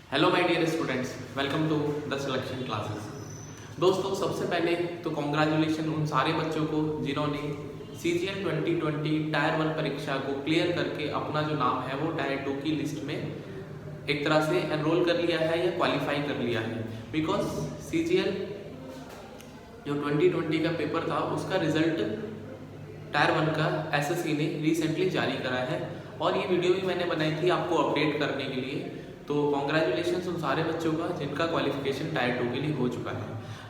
Hello my dear students, welcome to the selection classes. दोस्तों, सबसे पहले तो कॉन्ग्रेचुलेशन उन सारे बच्चों को जिन्होंने CGL 2020 टायर 1 परीक्षा को क्लियर करके अपना जो नाम है वो टायर 2 की लिस्ट में एक तरह से एनरोल कर लिया है या क्वालिफाई कर लिया है। बिकॉज CGL जो 2020 का पेपर था उसका रिजल्ट टायर 1 का SSC ने रिसेंटली जारी करा है और ये वीडियो भी मैंने बनाई थी आपको अपडेट करने के लिए। तो कॉन्ग्रेचुलेशन उन सारे बच्चों का जिनका क्वालिफिकेशन टायर 2 के लिए हो चुका है।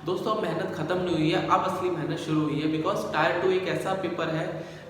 दोस्तों, अब मेहनत खत्म नहीं हुई है, अब असली मेहनत शुरू हुई है। बिकॉज टायर 2 एक ऐसा पेपर है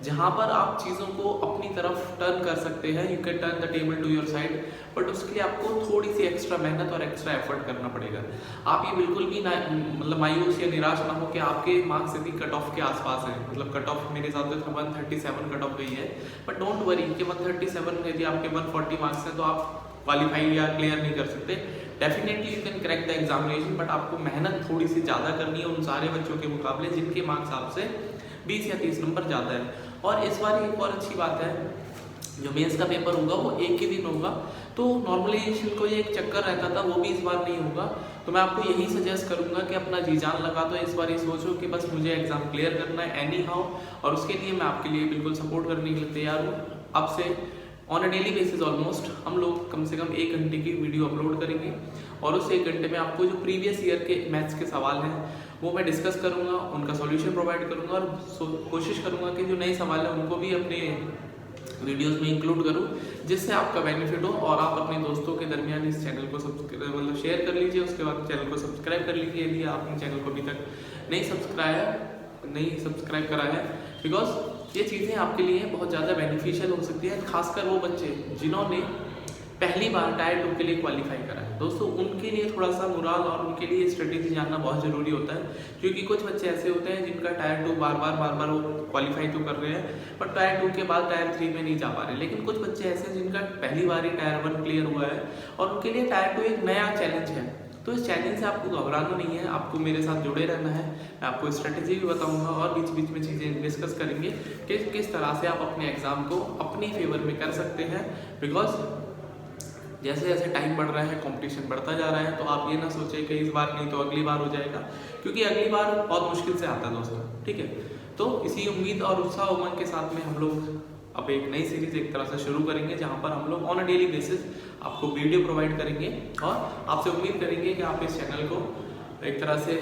जहां पर आप चीज़ों को अपनी तरफ टर्न कर सकते हैं। You can turn the table to your side, but उसके लिए आपको थोड़ी सी एक्स्ट्रा मेहनत और एक्स्ट्रा एफर्ट करना पड़ेगा। आप ये बिल्कुल भी ना मतलब मायूस या निराश ना हो कि आपके मार्क्स यदि कट ऑफ के आसपास है। मतलब कट ऑफ मेरे हिसाब से 137 कट ऑफ गई है, बट डोंट वरी कि 137 यदि आपके 140 मार्क्स हैं तो आप क्वालिफाई या क्लियर नहीं कर सकते। Definitely you can crack the examination, but आपको मेहनत थोड़ी सी ज़्यादा करनी है उन सारे बच्चों के मुकाबले जिनके मार्क्स आपसे 20 या 30 नंबर ज़्यादा है। और इस बार एक और अच्छी बात है, जो मेंस का पेपर होगा वो एक ही दिन होगा। तो नॉर्मलाइजेशन को ये एक चक्कर रहता था, वो भी इस बार नहीं होगा। तो मैं आपको यही सजेस्ट करूंगा कि अपना जी जान लगा दो। इस बार ये सोचो कि बस मुझे एग्जाम क्लियर करना है एनी हाउ, और उसके लिए मैं आपके लिए बिल्कुल सपोर्ट करने के लिए तैयार हूँ। अब से on a daily basis almost हम लोग कम से कम 1 घंटे की वीडियो अपलोड करेंगे और उस 1 घंटे में आपको जो प्रीवियस ईयर के मैथ्स के सवाल हैं वो मैं डिस्कस करूंगा, उनका सॉल्यूशन प्रोवाइड करूंगा और कोशिश करूंगा कि जो नए सवाल हैं उनको भी अपने वीडियोस में इंक्लूड करूं, जिससे आपका बेनिफिट हो। और आप अपने दोस्तों के दरमियान इस चैनल को मतलब शेयर कर लीजिए। उसके बाद चैनल को सब्सक्राइब कर लीजिए यदि आपने चैनल को अभी तक नहीं सब्सक्राइब करा है। बिकॉज ये चीज़ें आपके लिए बहुत ज़्यादा बेनिफिशियल हो सकती है, खासकर वो बच्चे जिन्होंने पहली बार टायर 2 के लिए क्वालिफाई करा है। दोस्तों, उनके लिए थोड़ा सा मोरल और उनके लिए स्ट्रेटेजी जानना बहुत ज़रूरी होता है, क्योंकि कुछ बच्चे ऐसे होते हैं जिनका टायर 2 बार बार वो क्वालिफाई तो कर रहे हैं, बट टायर 2 के बाद टायर 3 में नहीं जा पा रहे। लेकिन कुछ बच्चे ऐसे हैं जिनका पहली बार ही टायर 1 क्लियर हुआ है और उनके लिए टायर 2 एक नया चैलेंज है। तो इस चैलेंज से आपको घबराना नहीं है, आपको मेरे साथ जुड़े रहना है। मैं आपको स्ट्रेटेजी भी बताऊंगा और बीच बीच में चीज़ें डिस्कस करेंगे कि किस तरह से आप अपने एग्जाम को अपनी फेवर में कर सकते हैं। बिकॉज जैसे जैसे टाइम बढ़ रहा है, कंपटीशन बढ़ता जा रहा है, तो आप ये ना सोचें कि इस बार नहीं तो अगली बार हो जाएगा, क्योंकि अगली बार बहुत मुश्किल से आता है दोस्तों। ठीक है, तो इसी उम्मीद और उत्साह उमंग के साथ में हम लोग अब एक नई सीरीज एक तरह से शुरू करेंगे, जहां पर हम लोग ऑन अ डेली बेसिस आपको वीडियो प्रोवाइड करेंगे और आपसे उम्मीद करेंगे कि आप इस चैनल को एक तरह से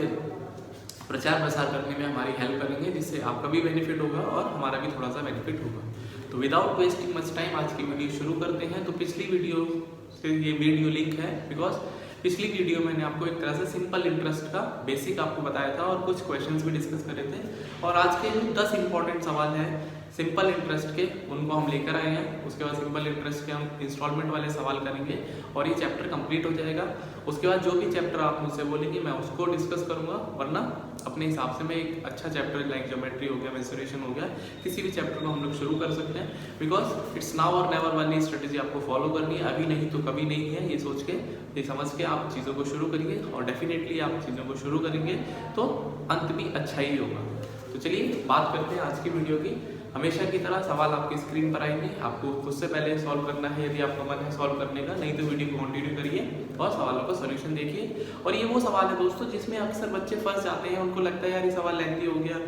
प्रचार प्रसार करने में हमारी हेल्प करेंगे, जिससे आपका भी बेनिफिट होगा और हमारा भी थोड़ा सा बेनिफिट होगा। तो विदाउट वेस्टिंग मच टाइम आज की वीडियो शुरू करते हैं। तो पिछली वीडियो से ये वीडियो लिंक है, बिकॉज पिछली वीडियो मैंने आपको एक तरह से सिंपल इंटरेस्ट का बेसिक आपको बताया था और कुछ क्वेश्चंस भी डिस्कस करे थे। और आज के जो 10 इंपॉर्टेंट सवाल हैं सिंपल इंटरेस्ट के, उनको हम लेकर आए हैं। उसके बाद सिंपल इंटरेस्ट के हम इंस्टॉलमेंट वाले सवाल करेंगे और ये चैप्टर कंप्लीट हो जाएगा। उसके बाद जो भी चैप्टर आप मुझसे बोलेंगे मैं उसको डिस्कस करूंगा, वरना अपने हिसाब से मैं एक अच्छा चैप्टर लाइक ज्योमेट्री हो गया, मेंसुरेशन हो गया, किसी भी चैप्टर को हम लोग शुरू कर सकते हैं। बिकॉज इट्स नाउ और नेवर वाली स्ट्रेटेजी आपको फॉलो करनी है, अभी नहीं तो कभी नहीं है। ये सोच के, ये समझ के आप चीज़ों को शुरू करिए और डेफिनेटली आप चीज़ों को शुरू करेंगे तो अंत भी अच्छा ही होगा। तो चलिए बात करते हैं आज की वीडियो की। हमेशा की तरह सवाल आपकी स्क्रीन पर आएंगे, आपको खुद से पहले सॉल्व करना है यदि आपका मन है सॉल्व करने का, नहीं तो वीडियो को कंटिन्यू करिए और सवालों का सॉल्यूशन देखिए। और ये वो सवाल है दोस्तों जिसमें अक्सर बच्चे फंस जाते हैं, उनको लगता है यार ये सवाल लेंथी हो गया,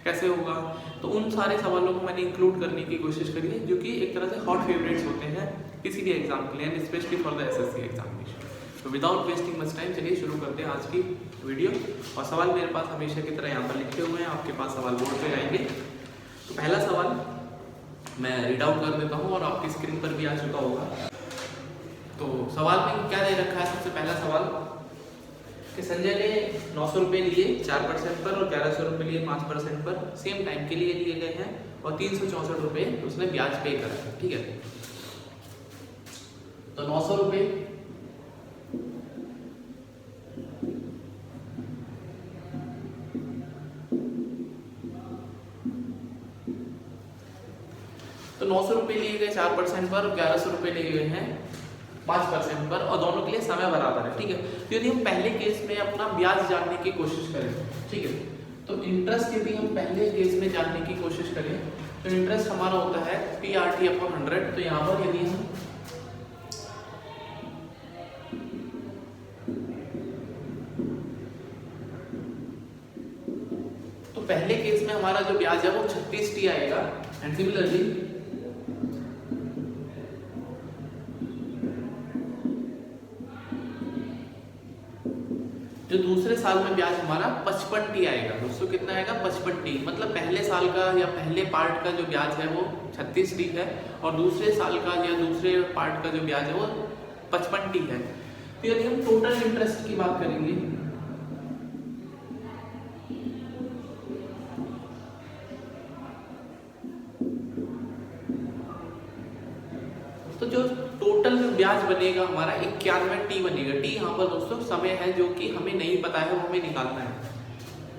कैसे होगा। तो उन सारे सवालों को मैंने इंक्लूड करने की कोशिश करी है, जो कि एक तरह से हॉट फेवरेट्स होते हैं किसी भी एग्जाम के लिए, specially for the SSC examination. तो विदाउट वेस्टिंग मच टाइम चलिए शुरू करते हैं आज की वीडियो। और सवाल मेरे पास हमेशा की तरह यहाँ पर लिखे हुए हैं, आपके पास सवाल बोर्ड पे आएंगे। तो पहला सवाल मैं रीड आउट कर देता हूँ और आपकी स्क्रीन पर भी आ चुका होगा। तो सवाल में क्या दे रखा है, सबसे पहला सवाल कि संजय ने 900 रुपये लिए 4% पर और 1100 रुपये लिए 5% पर सेम टाइम के लिए लिए गए हैं और 364 रुपये उसने ब्याज पे करा है। ठीक है, तो 900 रुपये तो 900 रुपये लिए गए 4% पर और 1100 रुपये लिए गए हैं 5% पर और दोनों के लिए समय बराबर है। ठीक है, तो यदि हम पहले केस में अपना ब्याज जानने की कोशिश करें, ठीक है, तो इंटरेस्ट यदि हम पहले केस में जानने की कोशिश करें तो इंटरेस्ट हमारा होता है PRT/100। तो यहाँ पर यदि हम पहले केस में हमारा जो ब्याज है वो 36T आएगा एंड सिमिलरली जो दूसरे साल में ब्याज हमारा 55T आएगा। दोस्तों कितना आएगा? 55T। मतलब पहले साल का या पहले पार्ट का जो ब्याज है वो 36T है और दूसरे साल का या दूसरे पार्ट का जो ब्याज है वो 55T है। तो यदि हम टोटल इंटरेस्ट की बात करेंगे तो जो टोटल ब्याज बनेगा हमारा 91T बनेगा। T यहाँ पर दोस्तों समय है जो कि हमें नहीं पता है, वो हमें निकालना है।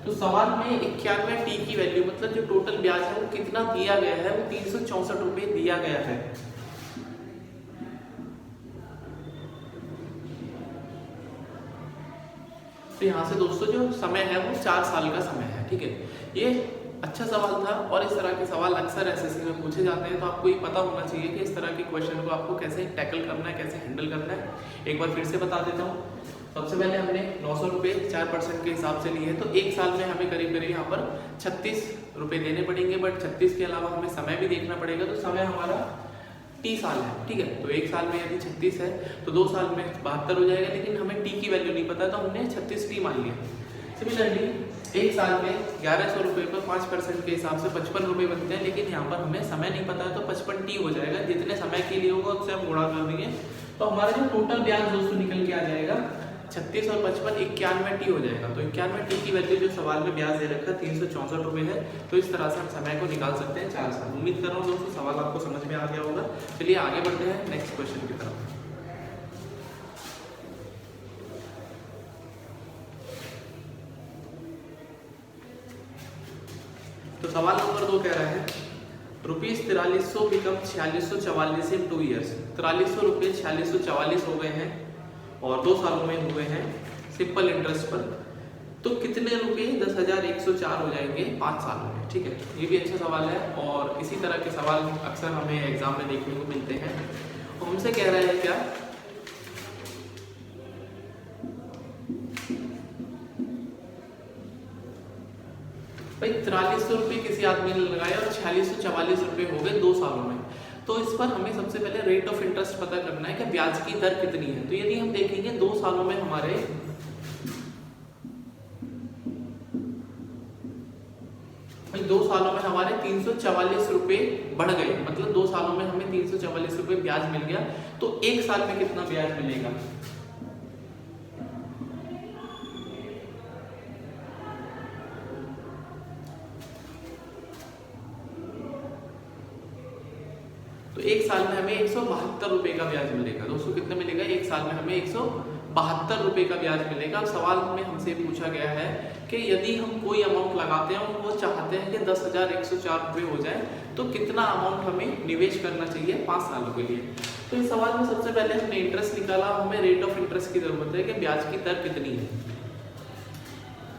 तो सवाल में 91T की वैल्यू मतलब जो टोटल ब्याज है वो कितना दिया गया है, वो 364 रुपये दिया गया है। तो यहाँ से दोस्तों जो समय है वो 4 साल का समय है। ठीक है, ये अच्छा सवाल था और इस तरह के सवाल अक्सर एसएससी में पूछे जाते हैं। तो आपको ये पता होना चाहिए कि इस तरह के क्वेश्चन को आपको कैसे टैकल करना है, कैसे हैंडल करना है। एक बार फिर से बता देता हूँ। सबसे पहले हमने 900 रुपये 4% के हिसाब से लिए हैं, तो एक साल में हमें करीब करीब यहाँ पर 36 रुपये देने पड़ेंगे। बट 36 के अलावा हमें समय भी देखना पड़ेगा, तो समय हमारा 30 साल है। ठीक है, तो एक साल में यदि 36 है तो 2 साल में 72 हो जाएगा, लेकिन हमें T की वैल्यू नहीं पता तो हमने 36T मान लिया। सिमिलरली एक साल में 1100 रुपये पर 5% के हिसाब से 55 रुपये बनते हैं, लेकिन यहाँ पर हमें समय नहीं पता है तो 55T हो जाएगा। जितने समय के लिए होगा उससे हम गुणा कर देंगे तो हमारा जो टोटल ब्याज दोस्तों निकल के आ जाएगा 36 और 55 91T हो जाएगा। तो 91T की वैल्यू जो सवाल में ब्याज दे रखा है 364 रुपये है। तो इस तरह से हम समय को निकाल सकते हैं 4 साल। उम्मीद कर रहा हूँ दोस्तों सवाल आपको समझ में आ गया होगा। चलिए आगे बढ़ते हैं नेक्स्ट क्वेश्चन की तरफ। तो सवाल नंबर 2 कह रहा है ₹4300 बिकम 4644 इन 2 ईयर्स। 4300 रुपये 4644 हो गए हैं और 2 सालों में हुए हैं सिंपल इंटरेस्ट पर। तो कितने रुपए 10,104 हो जाएंगे 5 सालों में। ठीक है, ये भी अच्छा सवाल है और इसी तरह के सवाल अक्सर हमें एग्जाम में देखने को मिलते हैं। तो हमसे कह रहा है क्या, भाई 4300 रुपये किसी आदमी ने लगाया और 4644 रुपये हो गए 2 सालों में। तो इस पर हमें सबसे पहले रेट ऑफ इंटरेस्ट पता करना है कि ब्याज की दर कितनी है। तो यदि हम देखेंगे 2 सालों में हमारे भाई 2 सालों में हमारे 344 रुपये बढ़ गए, मतलब 2 सालों में हमें 344 रुपये ब्याज मिल गया। तो 1 साल में कितना ब्याज मिलेगा? तो 1 साल में हमें 172 रुपये का ब्याज मिलेगा। दोस्तों कितना मिलेगा? 1 साल में हमें 172 रुपये का ब्याज मिलेगा। अब सवाल में हमसे पूछा गया है कि यदि हम कोई अमाउंट लगाते हैं और वो चाहते हैं कि 10,104 रुपये हो जाए तो कितना अमाउंट हमें निवेश करना चाहिए 5 सालों के लिए। तो इस सवाल में सबसे पहले हमने इंटरेस्ट निकाला, हमें रेट ऑफ इंटरेस्ट की जरूरत है कि ब्याज की दर कितनी है।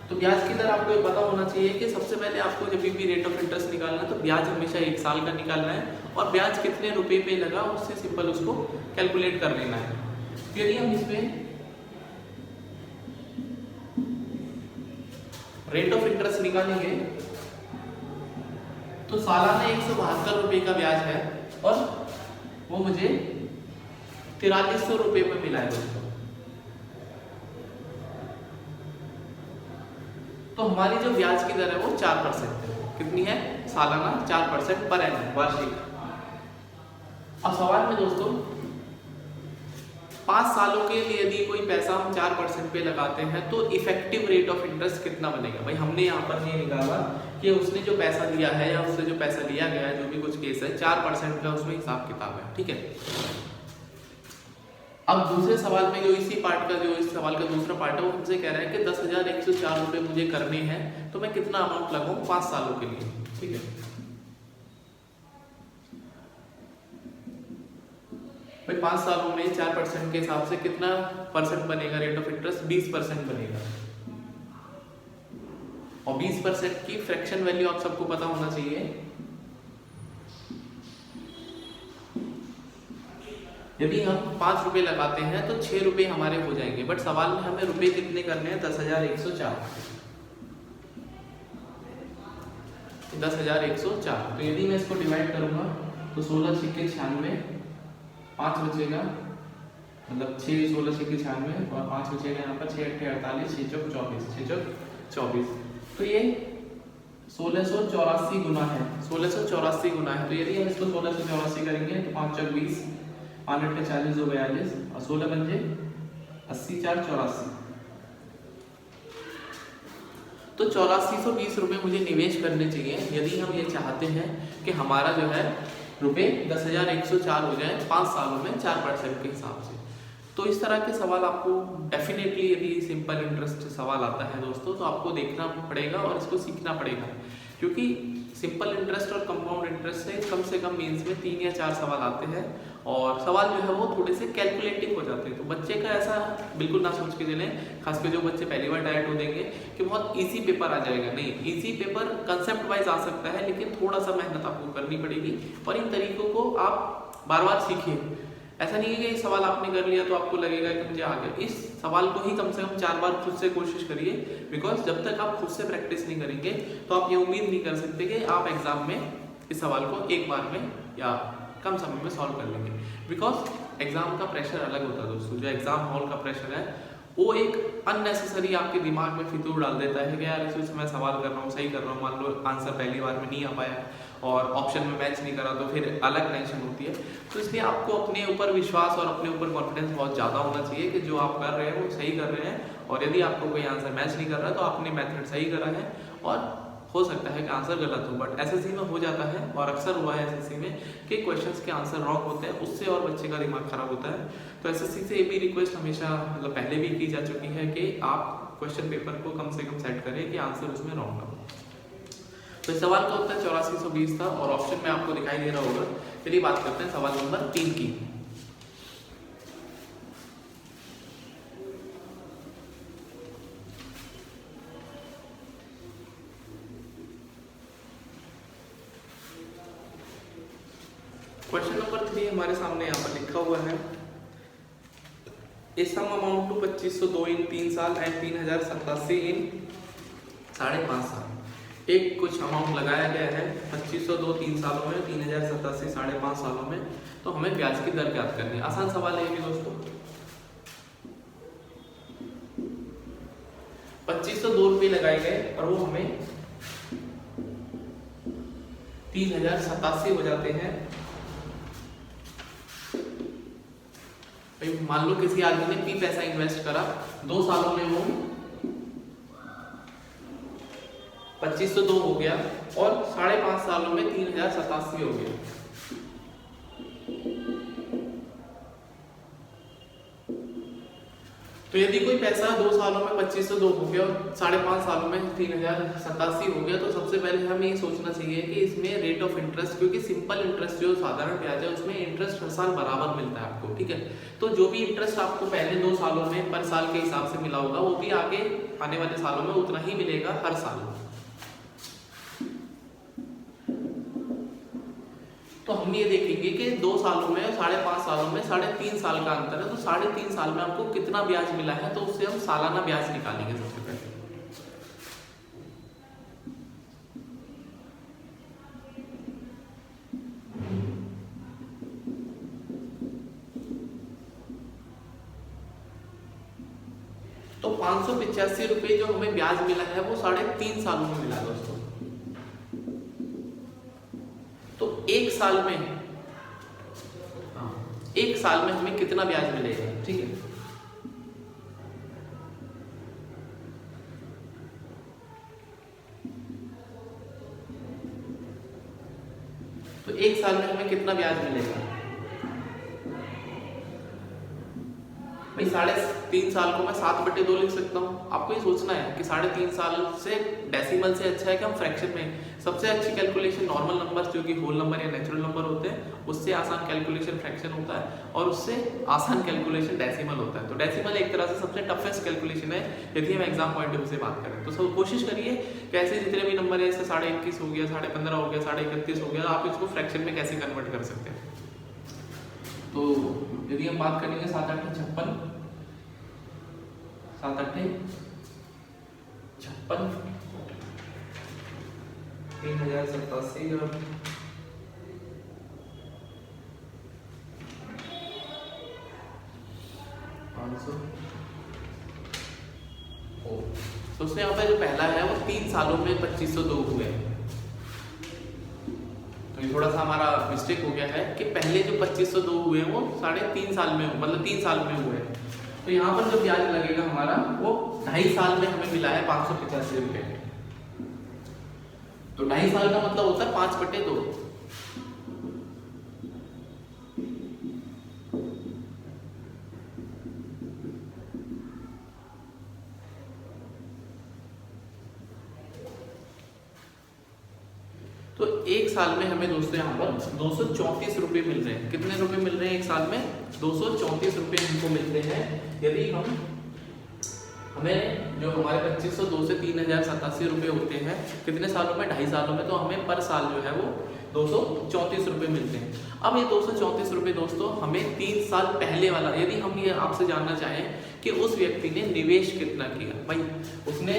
तो ब्याज की दर आपको ये पता होना चाहिए कि सबसे पहले आपको जब भी रेट ऑफ इंटरेस्ट निकालना है तो ब्याज हमेशा 1 साल का निकालना है और ब्याज कितने रुपए पे लगा उससे सिंपल उसको कैलकुलेट कर लेना है। यदि हम इसमें रेट ऑफ इंटरेस्ट निकालेंगे तो सालाना 172 रुपये का ब्याज है और वो मुझे 4300 रुपये में मिला है दोस्तों। तो हमारी जो ब्याज की दर है वो 4% है। कितनी है? सालाना 4% पर एनम, वार्षिक। अब सवाल में दोस्तों 5 सालों के लिए यदि कोई पैसा हम 4% पे लगाते हैं तो इफेक्टिव रेट ऑफ इंटरेस्ट कितना बनेगा? भाई हमने यहाँ पर ये निकाला कि उसने जो पैसा लिया है या उससे जो पैसा लिया गया है, जो भी कुछ केस है 4% का उसमें हिसाब किताब है। ठीक है, अब दूसरे सवाल में जो इसी पार्ट का, जो इस सवाल का दूसरा पार्ट है, वो हमसे कह रहा है कि 10,104 रुपये मुझे करने हैं तो मैं कितना अमाउंट लगाऊं 5 सालों के लिए। ठीक है, भाई 5 सालों में 4% के हिसाब से कितना परसेंट बनेगा रेट ऑफ इंटरेस्ट? 20% बनेगा। और 20% की फ्रैक्शन वैल्यू आप सबको पता होना चाहिए। यदि हम 5 रुपये लगाते हैं तो 6 रुपये हमारे हो जाएंगे, बट सवाल में हमें रुपये कितने करने हैं? 10,104। 10,104। तो यदि मैं इसको डिवाइड करूँगा तो 16 छिक्के 96, 5 बचेगा, मतलब 6 16 छिक्के 96 और 5 बचेगा यहाँ पर 6 8 48, 6 चौक 24, 6 चौक 24। तो ये 1684 गुना है, 1684 गुना है। तो यदि हम इसको 1684 करेंगे तो 5 चौक 20, 5 8 40, 2 42 और 16 बन जाए 80 4 84। तो 8420 रुपये मुझे निवेश करने चाहिए यदि हम ये चाहते हैं कि हमारा जो है रुपये 10,104 हो जाए 5 सालों में 4% के हिसाब से। तो इस तरह के सवाल आपको डेफिनेटली, यदि सिंपल इंटरेस्ट सवाल आता है दोस्तों, तो आपको देखना पड़ेगा और इसको सीखना पड़ेगा, क्योंकि सिंपल इंटरेस्ट और कंपाउंड इंटरेस्ट से कम मेंस में 3 या 4 सवाल आते हैं और सवाल जो है वो थोड़े से कैलकुलेटिव हो जाते हैं। तो बच्चे का ऐसा बिल्कुल ना सोच के चलें, खासकर जो बच्चे पहली बार डायरेक्ट हो देंगे कि बहुत इजी पेपर आ जाएगा। नहीं, इजी पेपर कंसेप्ट वाइज आ सकता है, लेकिन थोड़ा सा मेहनत आपको करनी पड़ेगी और इन तरीकों को आप बार बार सीखिए। ऐसा नहीं है कि सवाल आपने कर लिया तो आपको लगेगा कि मुझे आ गया। इस सवाल को ही कम से कम 4 बार खुद से कोशिश करिए, बिकॉज जब तक आप खुद से प्रैक्टिस नहीं करेंगे तो आप ये उम्मीद नहीं कर सकते कि आप एग्जाम में इस सवाल को एक बार में या कम समय में सॉल्व कर लेंगे। बिकॉज एग्जाम का प्रेशर अलग होता है दोस्तों। जो एग्जाम हॉल का प्रेशर है वो एक अननेसेसरी आपके दिमाग में फितूर डाल देता है कि यार इस समय सवाल कर रहा हूँ, सही कर रहा हूँ, मान लो आंसर पहली बार में नहीं आ पाया और ऑप्शन में मैच नहीं करा तो फिर अलग टेंशन होती है। तो इसलिए आपको अपने ऊपर विश्वास और अपने ऊपर कॉन्फिडेंस बहुत ज़्यादा होना चाहिए कि जो आप कर रहे हैं वो सही कर रहे हैं, और यदि आपको कोई आंसर मैच नहीं कर रहा है तो आपने मेथड सही करा है और हो सकता है कि आंसर गलत हो, बट एसएससी में हो जाता है और अक्सर हुआ है एसएससी में कि क्वेश्चंस के आंसर रॉन्ग होते हैं, उससे और बच्चे का दिमाग खराब होता है। तो एसएससी से ये भी रिक्वेस्ट हमेशा, मतलब पहले भी की जा चुकी है कि आप क्वेश्चन पेपर को कम से कम सेट करें कि आंसर उसमें रॉन्ग ना हो। तो इस सवाल का उत्तर 8420 था और ऑप्शन में आपको दिखाई दे रहा होगा। चलिए बात करते हैं सवाल नंबर 3 की। क्वेश्चन नंबर 3 हमारे सामने यहाँ पर लिखा हुआ है, सम अमाउंट टू 2502 इन 3 साल एंड 3087 इन 5.5 साल। एक कुछ अमाउंट लगाया गया है 2502 3 सालों में, 3087 5.5 सालों में। तो हमें ब्याज की दर ज्ञात करनी है। आसान सवाल है ये दोस्तों। 2502 रुपये लगाए गए और वो हमें 3087 हो जाते हैं। मान लो किसी आदमी ने P पैसा इन्वेस्ट करा, 2 सालों में वो 2502 हो गया और 5.5 सालों में 3087 हो गया। तो यदि कोई पैसा 2 सालों में 2502 हो गया और 5.5 सालों में 3087 हो गया, तो सबसे पहले हमें ये सोचना चाहिए कि इसमें रेट ऑफ इंटरेस्ट, क्योंकि सिंपल इंटरेस्ट जो साधारण ब्याज है उसमें इंटरेस्ट हर साल बराबर मिलता है आपको, ठीक है। तो जो भी इंटरेस्ट आपको पहले 2 सालों में पर साल के हिसाब से मिला होगा वो भी आगे आने वाले सालों में उतना ही मिलेगा हर साल। तो हम ये देखेंगे कि 2 सालों में, 5.5 सालों में 3.5 साल का अंतर है, तो 3.5 साल में आपको कितना ब्याज मिला है, तो उससे हम सालाना ब्याज निकालेंगे सबसे पहले। तो 585 रुपये जो हमें ब्याज मिला है वो 3.5 सालों में मिला दोस्तों। तो एक साल में हमें कितना ब्याज मिलेगा, ठीक है। तो एक साल में हमें कितना ब्याज मिलेगा भाई, 3.5 साल को मैं 7/2 लिख सकता हूँ। आपको ये सोचना है कि 3.5 साल से डेसिमल से अच्छा है कि हम फ्रैक्शन में। सबसे अच्छी कैलकुलेशन नॉर्मल नंबर जो कि होल नंबर या नेचुरल नंबर होते हैं, उससे आसान कैलकुलेशन फ्रैक्शन होता है और उससे आसान कैलकुलेशन डेसिमल होता है। तो डेसिमल एक तरह से सबसे टफेस्ट कैलकुलेशन है यदि हम एग्जाम पॉइंट ऑफ व्यू से बात करें। तो सब कोशिश करिए कैसे जितने भी नंबर है, जैसे 21.5 हो गया, 15.5 हो गया, 31.5 हो गया, आप इसको फ्रैक्शन में कैसे कन्वर्ट कर सकते हैं। तो यदि हम बात करेंगे 7 8 56, 7 8 56 3087 ग्राम, 500। तो उसमें यहाँ पे जो पहला है वो 3 सालों में 2502 हुए हैं। तो ये थोड़ा सा हमारा मिस्टेक हो गया है कि पहले जो 2502 हुए हैं वो 3.5 साल में, मतलब 3 साल में हुए हैं। तो यहाँ पर जो ब्याज लगेगा हमारा वो 2.5 साल में हमें मिला है 585 रुपये। तो 2.5 साल का मतलब होता है 5/2। तो 1 साल में हमें दोस्तों यहाँ पर 234 रुपये मिल रहे हैं। कितने रुपए मिल रहे हैं 1 साल में? 234 रुपये हमको मिलते हैं। यदि हमें जो हमारे 2502 से 3087 रुपये होते हैं कितने सालों में? 2.5 सालों में। तो हमें पर साल जो है वो 234 रुपये मिलते हैं। अब ये 234 रुपये दोस्तों हमें 3 साल पहले वाला, यदि हम ये आपसे जानना चाहें कि उस व्यक्ति ने निवेश कितना किया, भाई उसने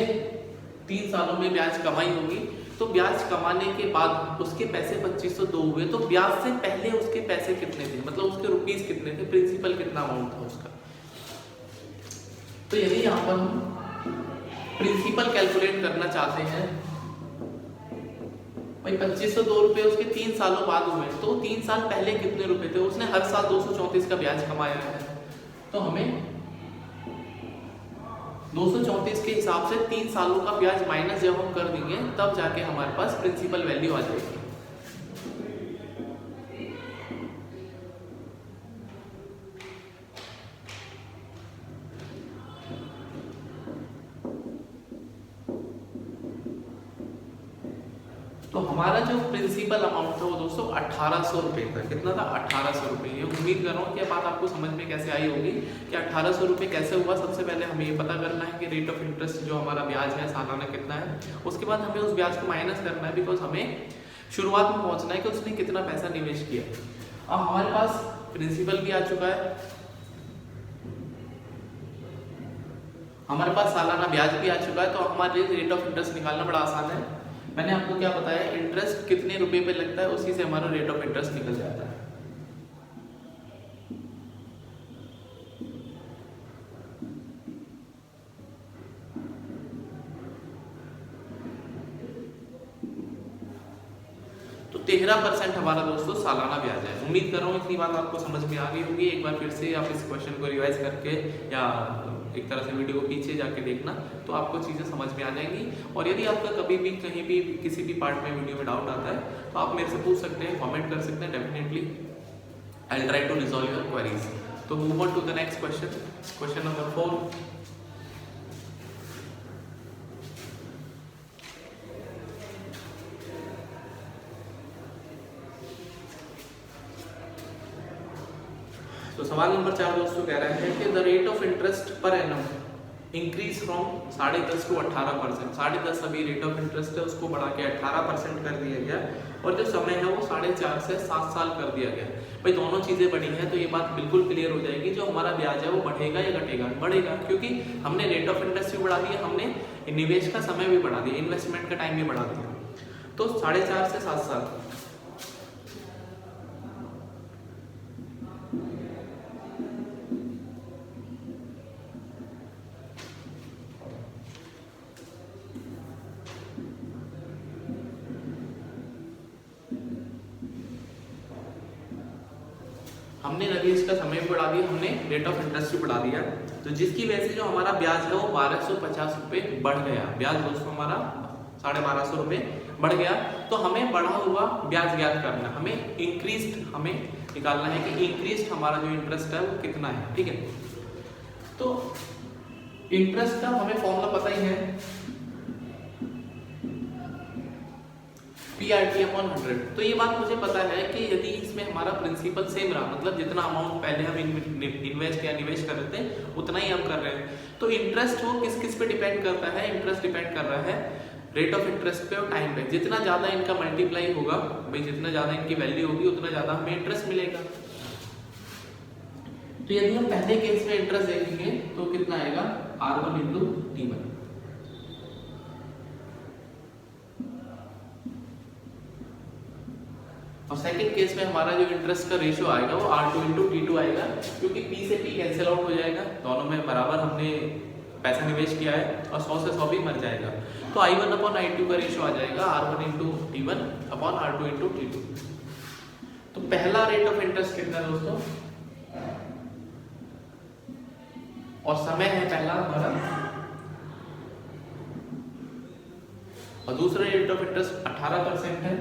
3 सालों में ब्याज कमाई होगी, तो ब्याज कमाने के बाद उसके पैसे 2502 हुए, तो ब्याज से पहले उसके पैसे कितने थे, मतलब उसके रुपीस कितने थे, प्रिंसिपल कितना अमाउंट था उसका। तो यदि यहाँ पर हम प्रिंसिपल कैलकुलेट करना चाहते हैं, भाई 2502 रुपये उसके 3 सालों बाद हुए, तो 3 साल पहले कितने रुपए थे, उसने हर साल 234 का ब्याज कमाया है। तो हमें 234 के हिसाब से 3 सालों का ब्याज माइनस जब हम कर देंगे तब जाके हमारे पास प्रिंसिपल वैल्यू आ जाएगी। तो हमारा जो प्रिंसिपल अमाउंट था वो दोस्तों 1800 रुपये था। कितना था? 1800 रुपये। ये उम्मीद कर रहा हूँ कि ये बात आपको समझ में कैसे आई होगी कि 1800 रुपये कैसे हुआ। सबसे पहले हमें ये पता करना है कि रेट ऑफ इंटरेस्ट जो हमारा ब्याज है सालाना कितना है। उसके बाद हमें उस ब्याज को माइनस करना है, बिकॉज हमें शुरुआत में पहुँचना है कि उसने कितना पैसा निवेश किया। अब हमारे पास प्रिंसिपल भी आ चुका है, हमारे पास सालाना ब्याज भी आ चुका है, तो हमारे लिए रेट ऑफ इंटरेस्ट निकालना बड़ा आसान है। मैंने आपको क्या बताया, इंटरेस्ट कितने रुपए पे लगता है उसी से हमारा रेट ऑफ इंटरेस्ट निकल जाता है। तो 13% हमारा दोस्तों सालाना ब्याज है। उम्मीद कर रहा हूँ इतनी बात आपको समझ में आ गई होगी। एक बार फिर से आप इस क्वेश्चन को रिवाइज करके या एक तरह से वीडियो को पीछे जाके देखना, तो आपको चीज़ें समझ में आ जाएंगी। और यदि आपका कभी भी कहीं भी किसी भी पार्ट में वीडियो में डाउट आता है तो आप मेरे से पूछ सकते हैं, कमेंट कर सकते हैं। Definitely I will try to resolve your queries. तो move on to the next question, question number 4। तो सवाल नंबर 4 दोस्तों कह रहा है कि the rate of interest per annum increase from 10.5 to 18%। 10.5 अभी रेट ऑफ इंटरेस्ट है, उसको बढ़ा के 18% कर दिया गया, और जो समय है वो 4.5 से 7 साल कर दिया गया। भाई दोनों चीज़ें बढ़ी हैं तो ये बात बिल्कुल क्लियर हो जाएगी, जो हमारा ब्याज है वो बढ़ेगा या घटेगा? बढ़ेगा, क्योंकि हमने रेट ऑफ इंटरेस्ट भी बढ़ा दिया, हमने निवेश का समय भी बढ़ा दिया, इन्वेस्टमेंट का टाइम भी बढ़ा दिया। तो 4.5 से 7 साल। हमने निवेश का समय भी बढ़ा दिया, हमने रेट ऑफ इंटरेस्ट भी बढ़ा दिया, तो जिसकी वजह से जो हमारा ब्याज है वो 1250 रुपये बढ़ गया। ब्याज दोस्तों हमारा 1250 रुपये बढ़ गया। तो हमें बढ़ा हुआ ब्याज ज्ञात करना, हमें इंक्रीज हमें निकालना है कि इंक्रीज हमारा जो इंटरेस्ट है वो कितना है। ठीक है, तो इंटरेस्ट का हमें फॉर्मूला पता ही है, PRT/100। तो ये बात मुझे पता है कि यदि इसमें हमारा प्रिंसिपल सेम रहा, मतलब जितना अमाउंट पहले हम इन्वेस्ट या निवेश कर रहे थे उतना ही हम कर रहे हैं, तो इंटरेस्ट वो किस किस पे डिपेंड करता है? इंटरेस्ट डिपेंड कर रहा है रेट ऑफ इंटरेस्ट पे और टाइम पे। जितना ज़्यादा इनका मल्टीप्लाई होगा, भाई जितना ज़्यादा इनकी वैल्यू होगी उतना ज़्यादा हमें इंटरेस्ट मिलेगा। तो यदि हम पहले केस में इंटरेस्ट देखेंगे तो कितना आएगा? R1 × T1। और सेकंड केस में हमारा जो इंटरेस्ट का रेशियो आएगा वो R2 इंटू T2 आएगा, क्योंकि P से P कैंसिल आउट हो जाएगा, दोनों में बराबर हमने पैसा निवेश किया है और 100 से 100 भी मर जाएगा। तो I1 अपॉन I2 का रेशियो आ जाएगा R1 into T1 upon R2 into T2। तो पहला रेट ऑफ इंटरेस्ट कितना है दोस्तों, और समय है पहला हमारा, और दूसरा रेट ऑफ इंटरेस्ट 18% है,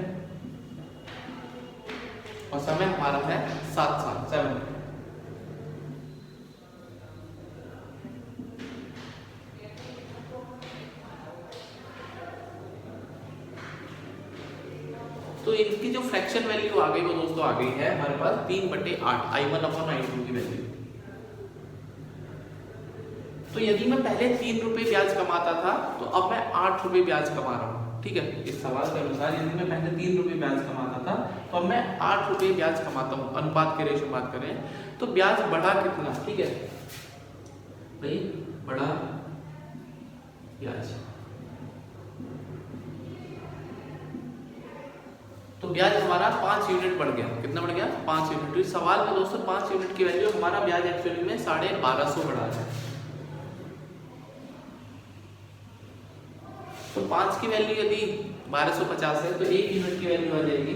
और समय हमारा है 7 साल 7। तो इनकी जो फ्रैक्शन वैल्यू आ गई वो दोस्तों आ गई है हमारे पास 3/8 I1 अपॉन I2 की वैल्यू। तो यदि मैं पहले 3 रुपए ब्याज कमाता था तो अब मैं 8 रुपए ब्याज कमा रहा हूँ, ठीक है। इस सवाल के अनुसार यदि मैं पहले 3 रुपए ब्याज कमाता था तो अब मैं 8 रुपए ब्याज कमाता हूँ। अनुपात के रेशो बात करें तो ब्याज बढ़ा कितना, ठीक है भाई, बढ़ा ब्याज, तो ब्याज हमारा 5 यूनिट बढ़ गया। कितना बढ़ गया, 5 यूनिट। तो इस सवाल में दोस्तों 5 यूनिट की वैल्यू, हमारा ब्याज एक्चुअली में 1250 बढ़ा है। तो 5 की वैल्यू यदि 1250 है तो 1 यूनिट की वैल्यू आ जाएगी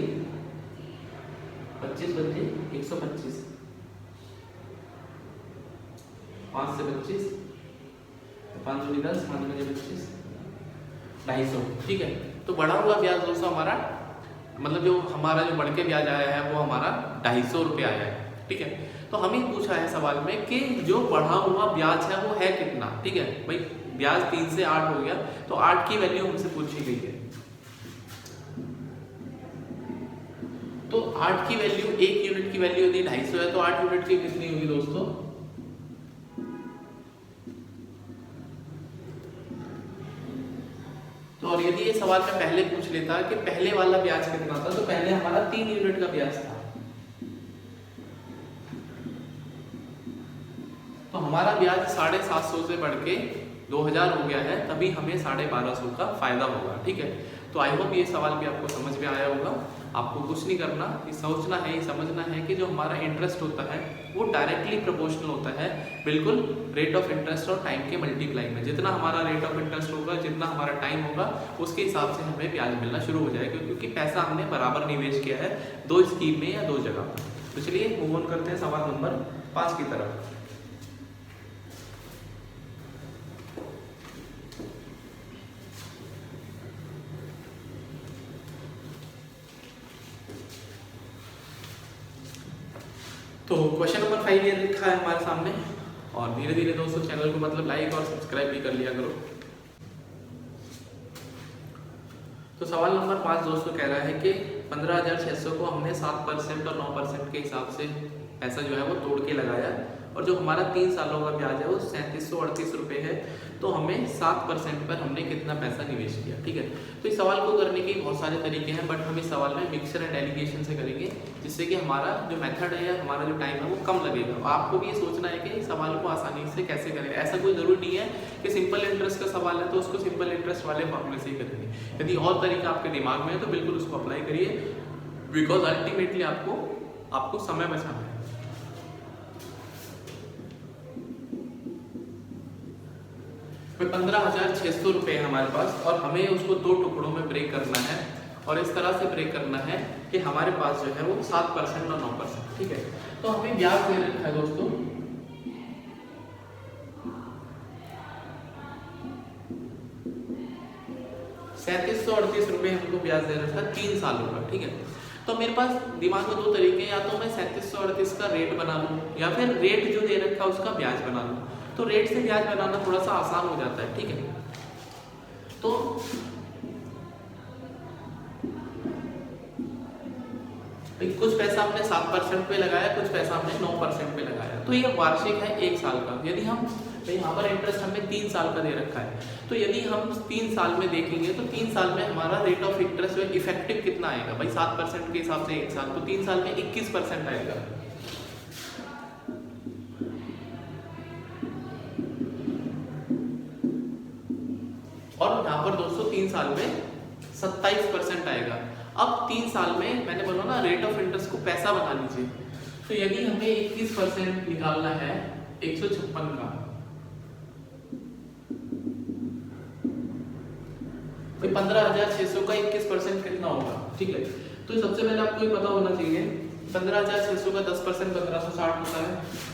25 बचे 125, 5 से 25, 5 दूनी 10, 5 बजे 25, 250, ठीक है। तो बढ़ा हुआ ब्याज दोस्तों हमारा, मतलब जो हमारा जो बढ़ के ब्याज आया है वो हमारा 250 रुपये आया है, ठीक है। तो हमें पूछा है सवाल में कि जो बढ़ा हुआ ब्याज है वो है कितना, ठीक है भाई। ब्याज 3 से 8 हो गया, तो 8 की वैल्यू हमसे पूछी गई है। तो 8 की वैल्यू, 1 यूनिट की वैल्यू यदि 250 है तो 8 यूनिट की कितनी होगी दोस्तों, तो और यदि ये सवाल मैं पहले पूछ लेता कि पहले वाला ब्याज कितना था, तो पहले हमारा 3 यूनिट का ब्याज था, तो हमारा ब्याज 750 से बढ़ के 2000 हो गया है, तभी हमें 1250 का फायदा होगा, ठीक है। तो आई होप ये सवाल भी आपको समझ में आया होगा। आपको कुछ नहीं करना, ये सोचना है, ये समझना है कि जो हमारा इंटरेस्ट होता है वो डायरेक्टली प्रोपोर्शनल होता है बिल्कुल रेट ऑफ इंटरेस्ट और टाइम के मल्टीप्लाई में। जितना हमारा रेट ऑफ इंटरेस्ट होगा, जितना हमारा टाइम होगा, उसके हिसाब से हमें ब्याज मिलना शुरू हो जाएगा, क्योंकि पैसा हमने बराबर निवेश किया है 2 स्कीम में या 2 जगह पर। तो चलिए मूव ऑन करते हैं सवाल नंबर 5 की तरफ। तो क्वेश्चन नंबर 5 ये लिखा है हमारे सामने, और धीरे धीरे दोस्तों चैनल को मतलब लाइक और सब्सक्राइब भी कर लिया करो। तो सवाल नंबर 5 दोस्तों कह रहा है कि 15,600 को हमने 7% और 9% के हिसाब से पैसा जो है वो तोड़ के लगाया, और जो हमारा 3 सालों का ब्याज है वो 3738 रुपये है। तो हमें 7% पर हमने कितना पैसा निवेश किया, ठीक है। तो इस सवाल को करने के बहुत सारे तरीके हैं, बट हम इस सवाल में मिक्सचर एंड एलिगेशन से करेंगे, जिससे कि हमारा जो मेथड है या हमारा जो टाइम है वो कम लगेगा। आपको भी ये सोचना है कि इस सवाल को आसानी से कैसे करें। ऐसा कोई ज़रूरी नहीं है कि सिंपल इंटरेस्ट का सवाल है तो उसको सिंपल इंटरेस्ट वाले फॉर्मूले से ही करेंगे। यदि और तरीका आपके दिमाग में है तो बिल्कुल उसको अप्लाई करिए, बिकॉज अल्टीमेटली आपको समय बचाना है। तो 15,600 रुपये है हमारे पास, और हमें उसको 2 टुकड़ों में ब्रेक करना है, और इस तरह से ब्रेक करना है कि हमारे पास जो है वो 7% और 9%, ठीक है। तो हमें ब्याज दे रखा है दोस्तों 3738 रुपये हमको ब्याज दे रखा है 3 सालों का, ठीक है। तो मेरे पास दिमाग में 2 तरीके हैं, या तो मैं 3738 का रेट बना लूँ, या फिर रेट जो दे रखा है उसका ब्याज बना लूँ। तो रेट से ब्याज बनाना थोड़ा सा आसान हो जाता है, ठीक है। तो कुछ पैसा हमने 7% पे लगाया, कुछ पैसा हमने 9% पे लगाया, तो ये वार्षिक है 1 साल का। यदि हम यहाँ पर इंटरेस्ट हमें 3 साल का दे रखा है, तो यदि हम 3 साल में देखेंगे तो 3 साल में हमारा रेट ऑफ इंटरेस्ट जो इफेक्टिव कितना आएगा भाई, 7% के हिसाब से 1 साल, तो 3 साल में 21% आएगा। और यहाँ पर दोस्तों 3 साल में 27% आएगा। अब 3 साल में मैंने बोला ना रेट ऑफ इंटरेस्ट को पैसा बना लीजिए, तो यदि हमें 21% निकालना है 156 का, तो 15,600 का 21% कितना होगा, ठीक है। तो सबसे पहले आपको ये पता होना चाहिए 15,600 का 10% 1560 होता है।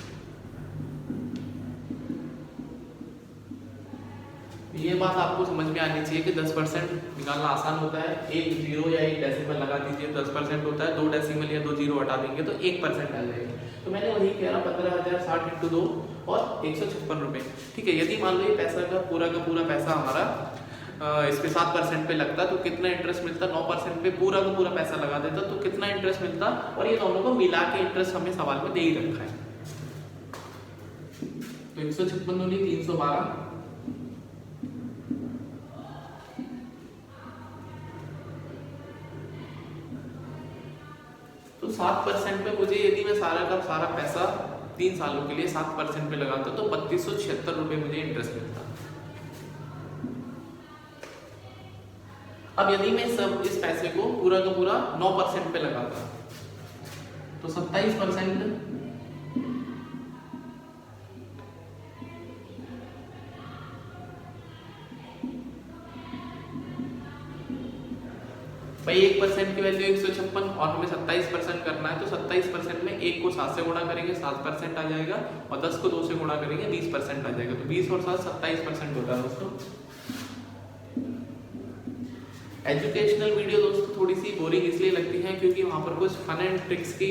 ये बात आपको समझ में आनी चाहिए कि 10% निकालना आसान होता है। एक जीरो या एक डेसिमल लगा दीजिए, 10% होता है, 2 डेसिमल या 2 जीरो हटा देंगे तो 1% आ जाएगा। तो मैंने वही कह रहा 15,060 इंटू 2 और 156 रुपये, ठीक है। यदि मान लो ये पैसा का पूरा पैसा हमारा इस पे 7% पे लगता तो कितना इंटरेस्ट मिलता, 9% पे पूरा का पूरा पैसा लगा देता तो कितना इंटरेस्ट मिलता, और ये दोनों को मिला के इंटरेस्ट हमें सवाल में दे ही रखा है। तो 156 दूनी 312, तो 7% पे मुझे यदि मैं सारा का सारा पैसा 3 सालों के लिए 7% पे लगाता तो 3276 रुपये मुझे इंटरेस्ट मिलता। अब यदि मैं सब इस पैसे को पूरा का पूरा 9% पे लगाता तो 27%, भाई 1% की वैल्यू 156 और हमें 27% करना है, तो 27% में 1 को 7 से गुणा करेंगे 7% आ जाएगा, और 10 को 2 से गुणा करेंगे 20% आ जाएगा। तो 20 और 7 27% होता है दोस्तों। एजुकेशनल वीडियो दोस्तों थोड़ी सी बोरिंग इसलिए लगती है क्योंकि वहाँ पर कुछ फन एंड ट्रिक्स की,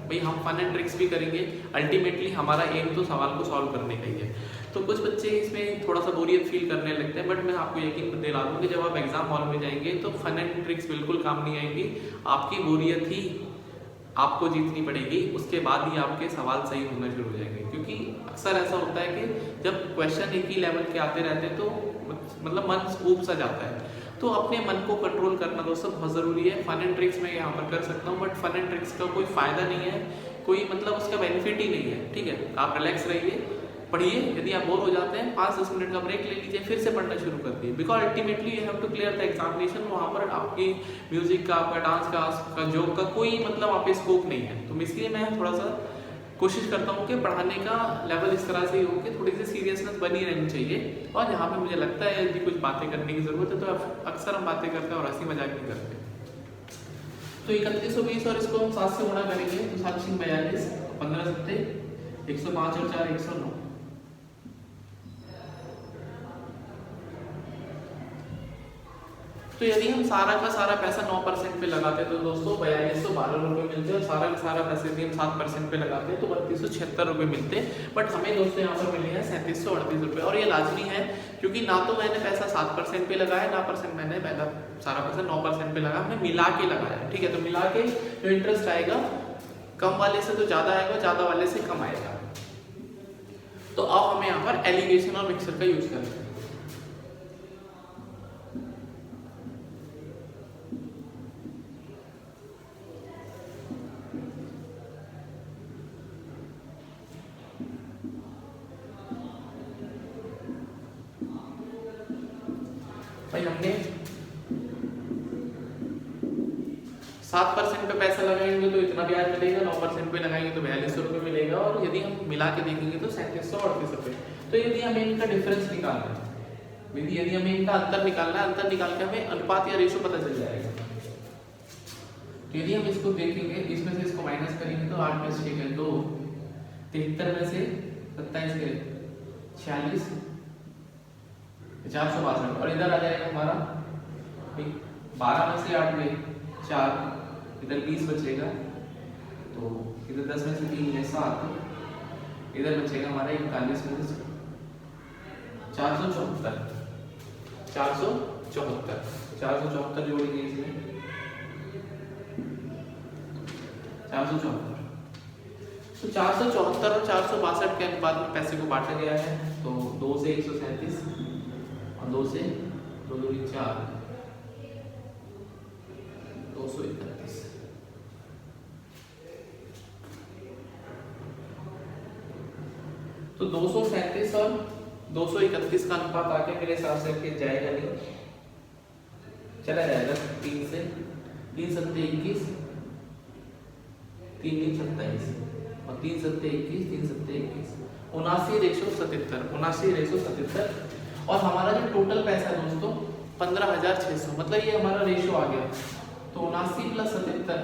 भाई हम फन एंड ट्रिक्स भी करेंगे, अल्टीमेटली हमारा एम तो सवाल को सॉल्व करने का ही है। तो कुछ बच्चे इसमें थोड़ा सा बोरियत फील करने लगते हैं, बट मैं आपको यकीन दिला दूँ कि जब आप एग्जाम हॉल में जाएंगे तो फन एंड ट्रिक्स बिल्कुल काम नहीं आएंगी, आपकी बोरियत ही आपको जीतनी पड़ेगी, उसके बाद ही आपके सवाल सही होना शुरू हो जाएंगे। क्योंकि अक्सर ऐसा होता है कि जब क्वेश्चन एक ही लेवल के आते रहते हैं तो मतलब मन ऊब सा जाता है। तो अपने मन को कंट्रोल करना दोस्तों बहुत ज़रूरी है। फन एंड ट्रिक्स मैं यहाँ पर कर सकता हूँ, बट फन एंड ट्रिक्स का कोई फ़ायदा नहीं है, कोई मतलब उसका बेनिफिट ही नहीं है, ठीक है। आप रिलैक्स रहिए, पढ़िए, यदि आप बोर हो जाते हैं 5-10 मिनट का ब्रेक ले लीजिए, फिर से पढ़ना शुरू कर दिए, because ultimately you have to clear the examination. वहाँ पर आपकी म्यूजिक का, आपका डांस का, आपका जोक का कोई मतलब आप स्कोप नहीं है। तो इसलिए मैं थोड़ा सा कोशिश करता हूँ कि पढ़ाने का लेवल इस तरह से ही हो कि थोड़ी सी सीरियसनेस बनी रहनी चाहिए, और जहाँ पे मुझे लगता है यदि कुछ बातें करने की ज़रूरत है तो अक्सर हम बातें करते हैं और हंसी मजाक नहीं करते। तो 3120 और इसको हम 7 से गुणा करेंगे तो 7 6 42, 15 7 105 और 4 109। तो यदि हम सारा का सारा पैसा 9% पे लगाते तो दोस्तों 4212 रुपये मिलते, और सारा का सारा पैसा यदि हम 7% पे लगाते तो 3276 रुपये मिलते। बट हमें दोस्तों यहाँ पर मिले हैं 3738 रुपये, और ये लाजमी है क्योंकि ना तो मैंने पैसा 7% पे लगाया, ना मैंने पहला सारा पैसा 9% पे लगा, हमने मिला के लगाया, ठीक है। तो मिला के जो इंटरेस्ट आएगा कम वाले से तो ज़्यादा आएगा, ज़्यादा वाले से कम आएगा। तो अब हमें यहाँ पर एलिगेशन और मिक्सर का यूज करना है। भाई हमने 7% पे पैसा लगाएंगे तो इतना ब्याज मिलेगा, 9% पे लगाएंगे तो 4200 रुपये मिलेगा, और यदि हम मिला के देखेंगे तो 3738 रुपये। तो यदि हमें इनका डिफरेंस निकालना है, यदि हमें इनका अंतर निकालना है, अंतर निकाल के हमें अनुपात या रेशो पता चल जाएगा। तो यदि हम इसको देखेंगे, इसमें से इसको माइनस करेंगे तो 8 में से 6 2, 73 में से 27 के 46, 462, और इधर आ जाएगा हमारा 12 में से 8 गए 4, इधर 20 बचेगा, तो इधर 10 में से 3 है 7, इधर बचेगा हमारा 41 में से 474 जोड़ेंगे इसमें 474। तो 474 और 462 के अनुपात में पैसे को बांटा गया है, तो 2 से 137 और 2 से 2 दूनी 4, 231। तो 237 और 231 का अनुपात आके मेरे हिसाब से जाएगा नहीं, चला जाएगा 3 से, 3 सत्ते 21, 3 3 27 और 3 सत्ते 21, 3 सत्ते 21, 79/77, 79/77। और हमारा जो टोटल पैसा है दोस्तों 15,600, मतलब ये हमारा रेशो आ गया। तो 79 + 77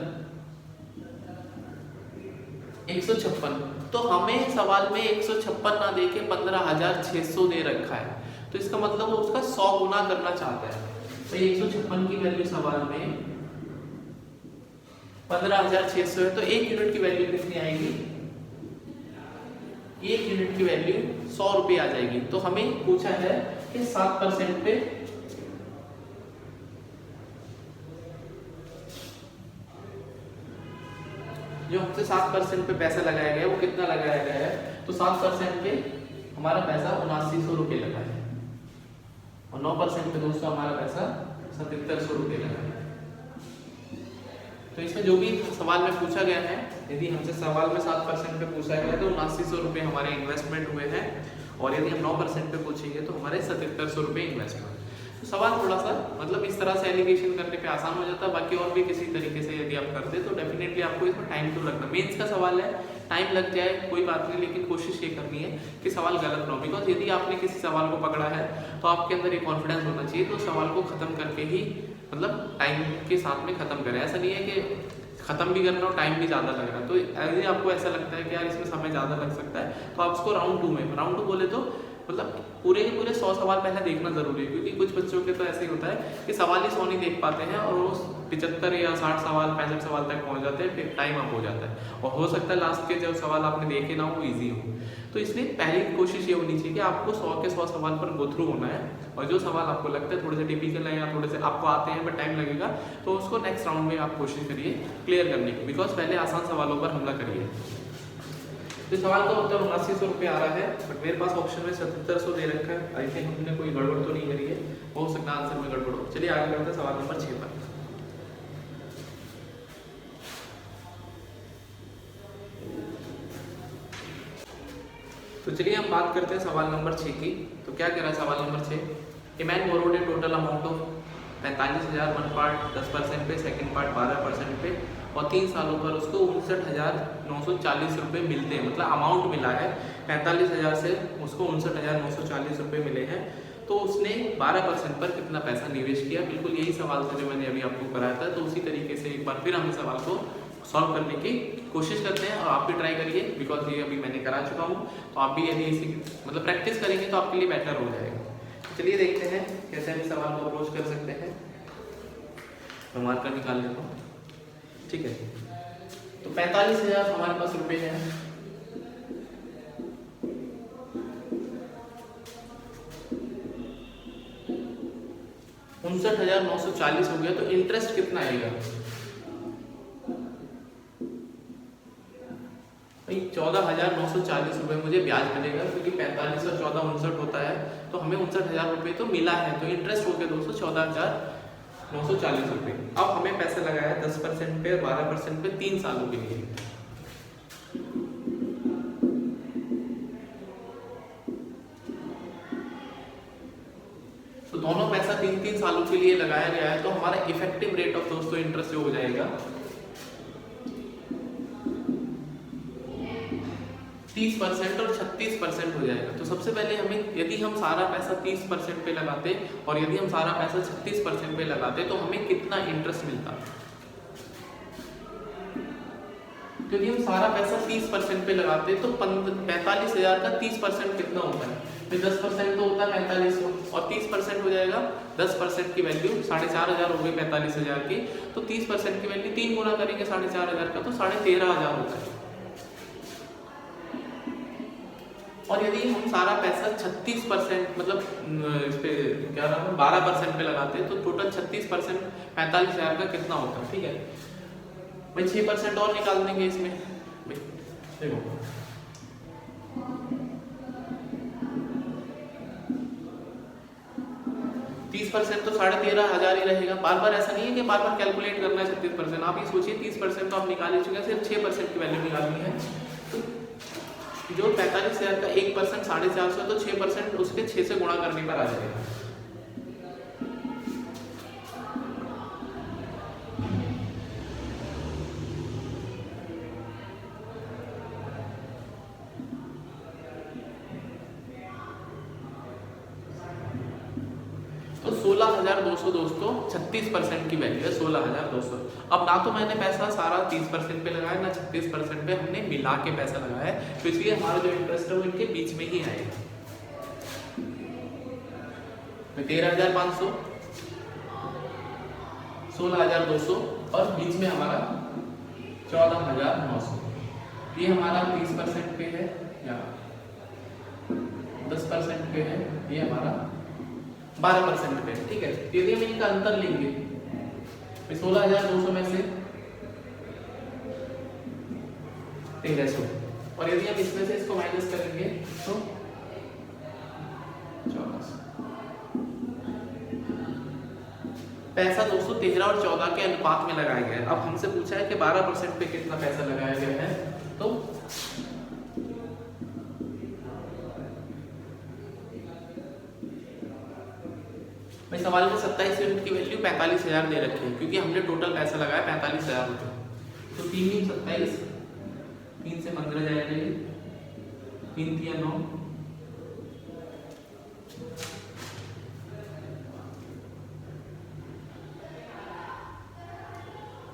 156। तो हमें सवाल में 156 ना दे के 15,600 दे रखा है, तो इसका मतलब वो उसका 100 गुना करना चाहता है। तो 156 की वैल्यू सवाल में 15,600 है, तो 1 यूनिट की वैल्यू कितनी आएगी? 1 यूनिट की वैल्यू 100 रुपये आ जाएगी। तो हमें पूछा है कि 7% पे जो हमसे 7% पे पैसा लगाया गया है वो कितना लगाया गया है? तो 7% पे हमारा पैसा 7900 रुपये लगा है और 9% पे दोस्तों हमारा पैसा 7700 रुपये लगा है। तो इसमें जो भी सवाल में पूछा गया है, यदि हमसे सवाल में 7% पे पूछा गया है तो 7900 रुपये हमारे इन्वेस्टमेंट हुए हैं, और यदि हम 9% पे पूछेंगे तो हमारे 7700 रुपये इन्वेस्ट हुए। तो सवाल थोड़ा सा मतलब इस तरह से एलिगेशन करने पे आसान हो जाता है। बाकी और भी किसी तरीके से यदि आप करते तो डेफिनेटली आपको इसमें टाइम तो लगना, मेंस का सवाल है, टाइम लग जाए कोई बात नहीं, लेकिन कोशिश ये करनी है कि सवाल गलत ना हो। बिकॉज यदि आपने किसी सवाल को पकड़ा है तो आपके अंदर ये कॉन्फिडेंस होना चाहिए तो सवाल को खत्म करके ही मतलब टाइम के साथ में खत्म करें। ऐसा नहीं है कि खत्म भी करना और टाइम भी ज़्यादा लग रहा है। तो यदि आपको ऐसा लगता है कि यार इसमें समय ज़्यादा लग सकता है तो आप उसको राउंड 2 में, राउंड 2 बोले तो मतलब पूरे के पूरे 100 सवाल पहले देखना जरूरी है, क्योंकि कुछ बच्चों के तो ऐसे ही होता है कि सवाल ही 100 नहीं देख पाते हैं और वो 75 या 60 सवाल 65 सवाल तक पहुंच जाते हैं, फिर टाइम अप हो जाता है और हो सकता है लास्ट के जो सवाल आपने देखे ना वो ईजी हो। तो इसलिए पहली कोशिश ये होनी चाहिए कि आपको 100 के 100 सवाल पर गो थ्रू होना है, और जो सवाल आपको लगता है थोड़े से टिपिकल है या थोड़े से आपको आते हैं बट टाइम लगेगा तो उसको नेक्स्ट राउंड में आप कोशिश करिए क्लियर करने की, बिकॉज पहले आसान सवालों पर हमला करिए। तो सवाल का उत्तर 7900 रुपये आ रहा है, बट मेरे पास ऑप्शन में 7700 दे रखा है। आई थिंक हमने कोई गड़बड़ तो नहीं करी है, हो सकता है आंसर में गड़बड़ हो। चलिए आगे बढ़ते हैं सवाल नंबर 6 पर। तो चलिए हम बात करते हैं सवाल नंबर 6 की। तो क्या कह रहा है सवाल number 6? A man borrowed A total amount of 45,000 one part 10% पे, सेकंड पार्ट 12% पे, और 3 सालों पर उसको 59,940 रुपये मिलते हैं। मतलब अमाउंट मिला है 45,000 से उसको 59,940 रुपये मिले हैं। तो उसने 12% पर कितना पैसा निवेश किया? बिल्कुल यही सवाल था जो मैंने अभी आपको कराया था। तो उसी तरीके से एक बार फिर हम इस सवाल को सॉल्व करने की कोशिश करते हैं और आप भी ट्राई करिए, बिकॉज ये अभी मैंने करा चुका हूँ। तो आप भी यदि इसी मतलब प्रैक्टिस करेंगे तो आपके लिए बेटर हो जाएगा। चलिए देखते हैं कैसे हम इस सवाल को अप्रोच कर सकते हैं। मैं मार्कर निकाल लेता हूँ, ठीक है। तो 45,000 हमारे पास रुपए हैं, $59,940 हो गया। तो इंटरेस्ट कितना आएगा? 14,940 रुपये मुझे ब्याज मिलेगा, क्योंकि 45 और 14 59 होता है, तो हमें 59,000 रुपये तो मिला है। तो इंटरेस्ट हो गया दोस्तों 14,940 रुपये। अब हमें पैसा लगाया है 10% पे और 12% पे 3 सालों के लिए। तो दोनों पैसा 3-3 सालों के लिए लगाया गया है। तो हमारा इफेक्टिव रेट ऑफ दोस्तों इंटरेस्ट जो हो जाएगा 30% और 36% हो जाएगा। तो सबसे पहले हमें यदि हम सारा पैसा 30% पे लगाते और यदि हम सारा पैसा 36% पे लगाते तो हमें कितना इंटरेस्ट मिलता? तो यदि हम सारा पैसा 30% पे लगाते तो 45,000 का 30% कितना होता है? तो 10% तो होता है 4500 और 30% हो जाएगा 10% की वैल्यू 4,500 हो गई 45,000 की। तो 30% की वैल्यू 3 गुना करेंगे 4,500 का तो 13,500 होता है। और यदि हम सारा पैसा 36% मतलब इस पे क्या नाम है 12% पे लगाते हैं तो टोटल 36% 45,000 का कितना होता है? ठीक है भाई, 6% और निकाल देंगे इसमें। देखो 30% तो 13,500 ही रहेगा। बार बार ऐसा नहीं है कि बार बार कैलकुलेट करना है 36%। आप ये सोचिए 30% तो आप निकाल ही चुके हैं, सिर्फ 6% की वैल्यू निकालनी है। तो जो 45,000 का 1% 450 तो 6% उसके 6 से गुणा करने पर आ जाएगा। 16,200 दोस्तों 36% की वैल्यू है 16,200। अब ना तो मैंने पैसा सारा 30% पे लगाया ना 36% पे, हमने मिला के पैसा लगाया है, तो इसलिए हमारा जो इंटरेस्ट है वो इनके बीच में ही आएगा। 13,500, 16,200 और बीच में हमारा 14,900। ये हमारा 30% पे है या 10% पे है, ये हमारा 12% पे है। ठीक है, यदि हम इनका अंतर लेंगे 16,200 में से 1300, और यदि हम इसमें से इसको माइनस करेंगे तो 1400। पैसा दोस्तों 13 और 14 के अनुपात में लगाया गया है। अब हमसे पूछा है कि 12% पे कितना पैसा लगाया गया है, तो भाई सवाल में 27 यूनिट की वैल्यू 45,000 दे रखी है, क्योंकि हमने टोटल पैसा लगाया 45,000 रुपये। तो 3 27, 3 से 15 जाएगा, 3 3 9,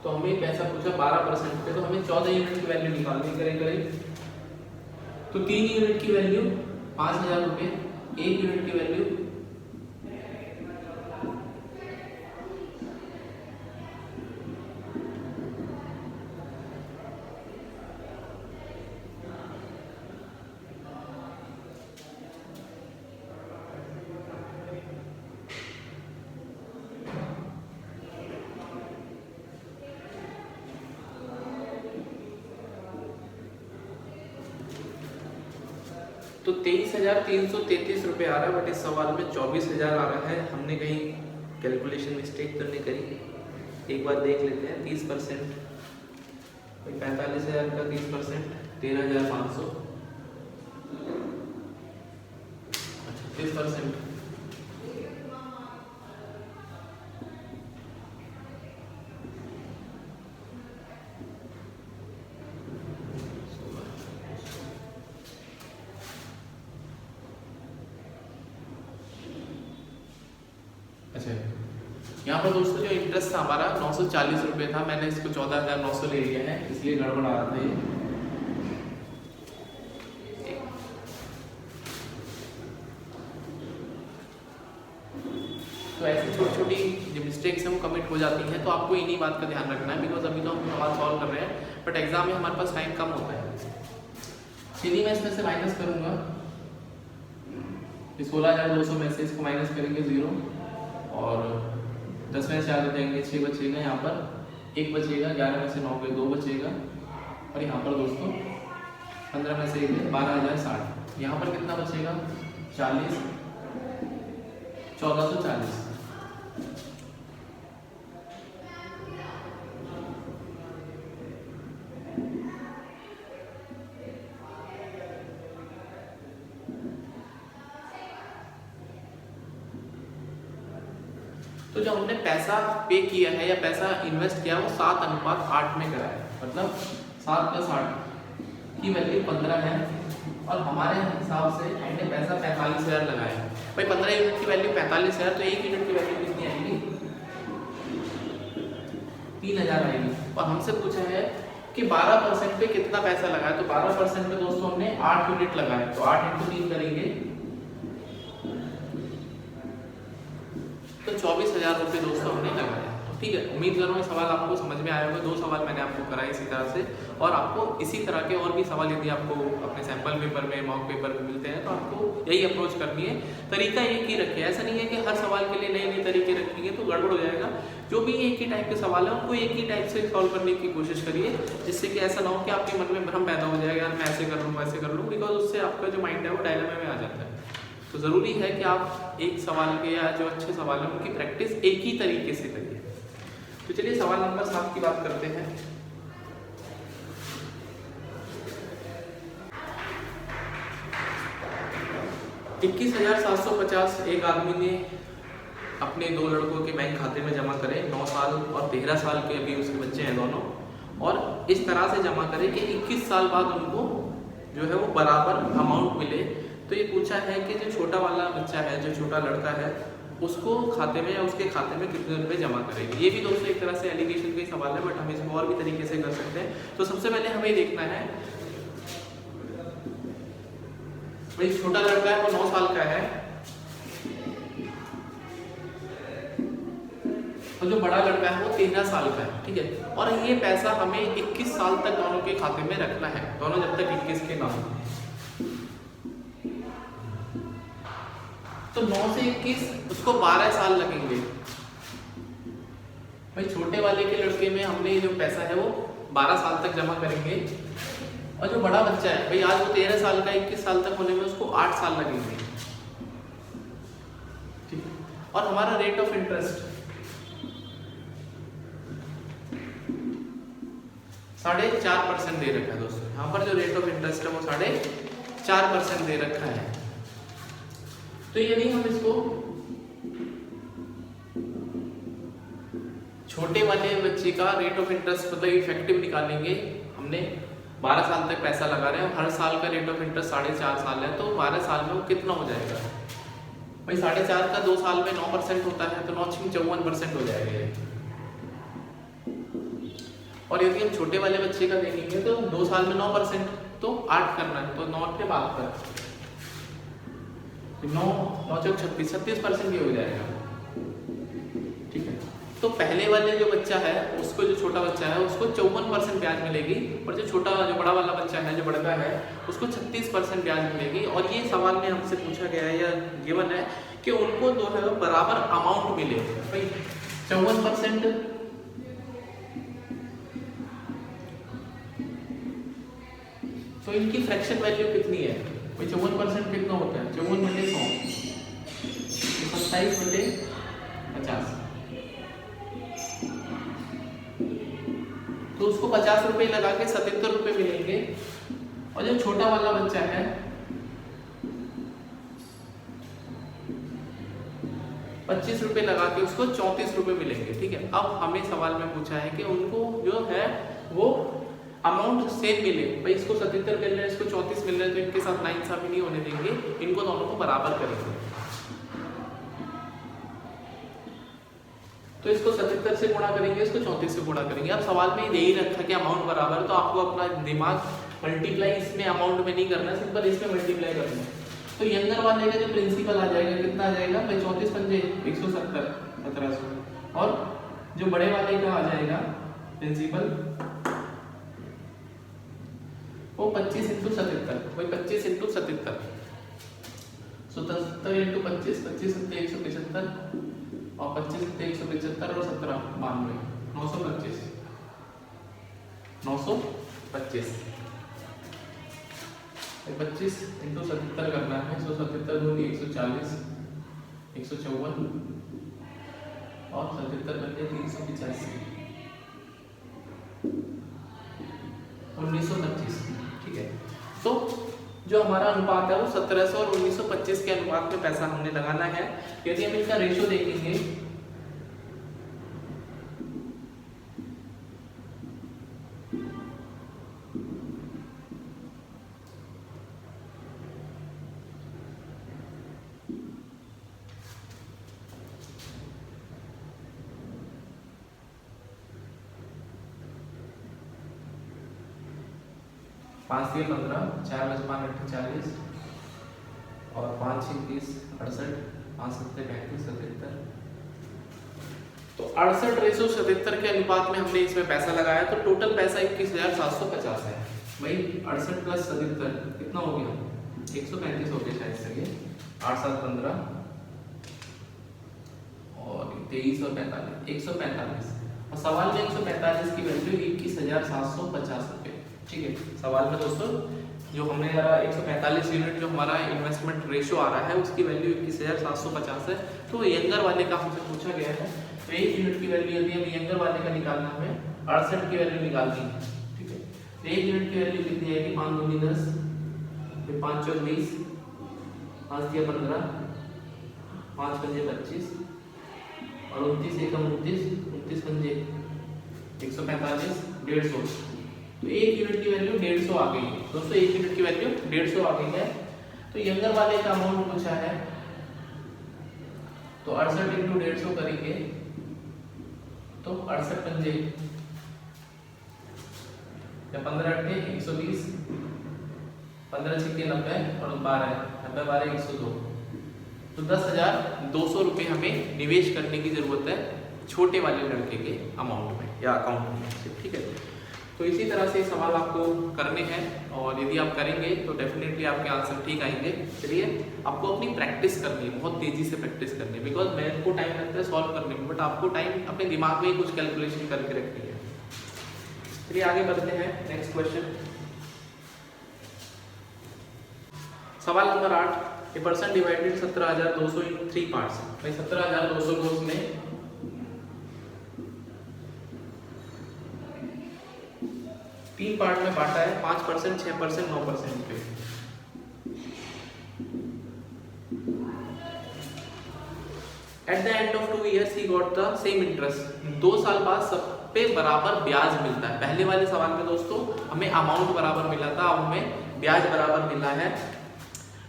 तो हमें पैसा पूछा 12% पे, तो हमें 14 यूनिट की वैल्यू निकालनी करें। तो 3 यूनिट की वैल्यू 5,000 रुपये, 1 यूनिट की वैल्यू 23,333 रुपये आ रहा है, बट इस सवाल में 24,000 आ रहा है। हमने कहीं कैलकुलेशन मिस्टेक तो नहीं करी, एक बार देख लेते हैं। 30%, 45,000 का 30% 13,500, 30%, अच्छा यहाँ पर दोस्तों जो इंटरेस्ट था हमारा 940 रुपये था, मैंने इसको 14,900 ले लिया है, इसलिए गड़बड़ आ रहा था ये। तो ऐसी छोटी छोटी जो मिस्टेक्स हैं वो कमिट हो जाती हैं, तो आपको इन्हीं बात का ध्यान रखना है, बिकॉज अभी तो हम सवाल सॉल्व कर रहे हैं, बट एग्जाम में हमारे पास टाइम कम होता है। चलिए मैं इसमें से माइनस करूँगा, 16,200 में से इसको माइनस करेंगे 0, और 10 में से 4 हो जाएंगे, 6 बचेगा, यहाँ पर 1 बचेगा, 11 में से 9 गए 2 बचेगा, और यहाँ पर दोस्तों 15 में से 1 12,060, यहाँ पर कितना बचेगा 40, 1440। तो जो हमने पैसा पे किया है या पैसा इन्वेस्ट किया वो 7:8 में करा है, मतलब 7 + 8 की वैल्यू 15 है, और हमारे हिसाब से हमने पैसा 45,000 लगाया है। भाई 15 यूनिट की वैल्यू 45,000, तो 1 यूनिट की वैल्यू कितनी आएगी 3,000 आएगी। और हमसे पूछा है कि 12% पे कितना पैसा लगाया, तो 12% पे दोस्तों हमने 8 यूनिट लगाए, तो 8 × 3 करेंगे तो 24,000 रुपये दोस्तों हमने लगाया। तो ठीक है, उम्मीद कर रहा हूँ सवाल आपको समझ में आया होगा। 2 सवाल मैंने आपको कराए इसी तरह से, और आपको इसी तरह के और भी सवाल यदि आपको अपने सैम्पल पेपर में, मॉक पेपर में मिलते हैं, तो आपको यही अप्रोच करनी है। तरीका एक ही रखिए, ऐसा नहीं है कि हर सवाल के लिए नए नए तरीके रखेंगे तो गड़बड़ हो जाएगा। जो भी एक ही टाइप के सवाल है उनको एक ही टाइप से सॉल्व करने की कोशिश करिए, जिससे कि ऐसा ना हो कि आपके मन में भ्रम पैदा हो जाएगा, यार मैं ऐसे कर लूँ वैसे कर लूँ, बिकॉज उससे आपका जो माइंड है वो डायलेमा में आ जाता है। तो ज़रूरी है कि आप एक सवाल के या जो अच्छे सवाल हैं उनकी प्रैक्टिस एक ही तरीके से करिए। तो चलिए सवाल नंबर 7 की बात करते हैं। $21,750 एक आदमी ने अपने 2 लड़कों के बैंक खाते में जमा करे, 9 साल और 13 साल के अभी उसके बच्चे हैं दोनों, और इस तरह से जमा करे कि 21 साल बाद उनको जो है वो बराबर अमाउंट मिले। तो ये पूछा है कि जो छोटा वाला बच्चा है, जो छोटा लड़का है, उसको खाते में या उसके खाते में कितने रुपए जमा करेगी। ये भी दोस्तों एक तरह से एलिगेशन का ही सवाल है, बट हम इसको और भी तरीके से कर सकते हैं। तो सबसे पहले हमें देखना है, भाई छोटा लड़का है वो 9 साल का है और जो बड़ा लड़का है वो 13 साल का है, ठीक है। और ये पैसा हमें 21 साल तक दोनों के खाते में रखना है, दोनों जब तक 21 के ना हो। तो 9 से 21 उसको 12 साल लगेंगे। भाई छोटे वाले के लड़के में हमने जो पैसा है वो 12 साल तक जमा करेंगे, और जो बड़ा बच्चा है भाई आज वो 13 साल का, 21 साल तक होने में उसको 8 साल लगेंगे, ठीक है। और हमारा रेट ऑफ इंटरेस्ट 4.5% दे रखा है दोस्तों। यहाँ पर जो रेट ऑफ इंटरेस्ट है वो 4.5% दे रखा है। तो यदि हम इसको छोटे वाले बच्चे का रेट ऑफ इंटरेस्ट मतलब इफेक्टिव निकालेंगे, हमने 12 साल तक पैसा लगा रहे हैं, हर साल का रेट ऑफ इंटरेस्ट 4.5 साल है, तो 12 साल में वो कितना हो जाएगा भाई? 4.5 का 2 साल में 9% होता है, तो 9 54% हो जाएगा ये। और यदि हम छोटे वाले बच्चे का देखेंगे तो 2 साल में 9%, तो 8 करना है, तो 9 के बाद पर 9 36% ये हो जाएगा, ठीक है। तो पहले वाले जो बच्चा है उसको, जो छोटा बच्चा है उसको 54% ब्याज मिलेगी, और जो बड़ा वाला बच्चा है जो बड़ा है उसको 36% ब्याज मिलेगी। और ये सवाल में हमसे पूछा गया है या गिवन है कि उनको जो है बराबर अमाउंट मिले। भाई 54% तो इनकी फ्रैक्शन वैल्यू कितनी है भाई? 54% कितना होता है? 54/100, 27/50। तो उसको 50 रुपए लगा के 77 रुपए मिलेंगे। और जो छोटा वाला बच्चा है 25 रुपए लगा के उसको 34 रुपए मिलेंगे, ठीक है। अब हमें सवाल में पूछा है कि उनको जो है वो अमाउंट सेम मिले। भाई इसको 77 मिल रहा है, इसको 34 मिल रहा है, तो इनके साथ नाइंसाफी नहीं होने देंगे, इनको दोनों को बराबर करेंगे। तो इसको 77 से गुणा करेंगे, इसको 34 से गुणा करेंगे। अब सवाल में यही रखा कि अमाउंट बराबर, तो आपको अपना दिमाग मल्टीप्लाई इसमें अमाउंट में नहीं करना, सिंपल इसमें मल्टीप्लाई करना है। तो यंगर वाले का जो प्रिंसिपल आ जाएगा कितना आ जाएगा भाई? 34 पंजे 170, 1700। और जो बड़े वाले का आ जाएगा प्रिंसिपल वो 25 × 77, वही 25 × 77, 77 × 25, 25 × 175, और 25 × 175 और 17 92, 925, 925। 25 × 77 करना है, 177 दूनी 140, 154 और 77 बन गए 385, 1925, ठीक है। तो जो हमारा अनुपात है वो 1700 और 1925 के अनुपात में पैसा हमने लगाना है। यदि हम इनका रेशियो देखेंगे पाँच 15, 4 + 5 = 40, और 5 × 30 68, 5 × 7 35 77। तो 68:77 के अनुपात में हमने इसमें पैसा लगाया, तो टोटल पैसा 21,750 है। भाई 68 + 77 कितना हो गया? 135 हो गया शायद से, ये 8 7 15 और 23 और 45, 145। और सवाल में 145 की वैल्यू 21,750 रुपये, ठीक है। सवाल में दोस्तों जो हमने 145 यूनिट जो हमारा इन्वेस्टमेंट रेशियो आ रहा है उसकी वैल्यू 21,750 है। तो यंगर वाले का हमसे पूछा गया है, तो 1 यूनिट की वैल्यू यदि हम यंगर वाले का निकालना हमें 68 की वैल्यू निकालनी है, ठीक है। तो 1 यूनिट की वैल्यू कितनी आएगी? 5 दूनी 10, फिर 5 चौक 20, 5 दिया 15, 5 पंजे 25 और 29 एकम 29, 29 पंजे 145, 150। तो 1 यूनिट की वैल्यू 150 आ गई है दोस्तों, 1 यूनिट की वैल्यू 150 आ गई है। तो यंगर वाले का अमाउंट पूछा है तो 68 इंटू 150 करेंगे तो 68 पंजे या 15 अट्ठे 120, 15 छिक्के 90 और 12 90 12 102। तो 10,200 रुपये हमें निवेश करने की जरूरत है छोटे वाले लड़के के अमाउंट में या अकाउंट में, ठीक है। तो इसी तरह से सवाल आपको करने हैं और यदि आप करेंगे तो डेफिनेटली आपके आंसर ठीक आएंगे। चलिए, आपको अपनी प्रैक्टिस करनी है, बहुत तेजी से प्रैक्टिस करनी है, बिकॉज मैथ को टाइम लगता है सॉल्व करने में, बट आपको टाइम अपने दिमाग में ही कुछ कैलकुलेशन करके रखनी है। चलिए आगे बढ़ते हैं, नेक्स्ट क्वेश्चन। सवाल number 8, a person divided 17,200 in 3 parts. भाई 17,200 को उसने 3 पार्ट में बांटा है, 5%, 6%, 9% पे। At the end of 2 years he got the same interest। 2 साल बाद सब पे बराबर ब्याज मिलता है। पहले वाले सवाल में दोस्तों हमें अमाउंट बराबर मिला था, अब हमें ब्याज बराबर मिला है।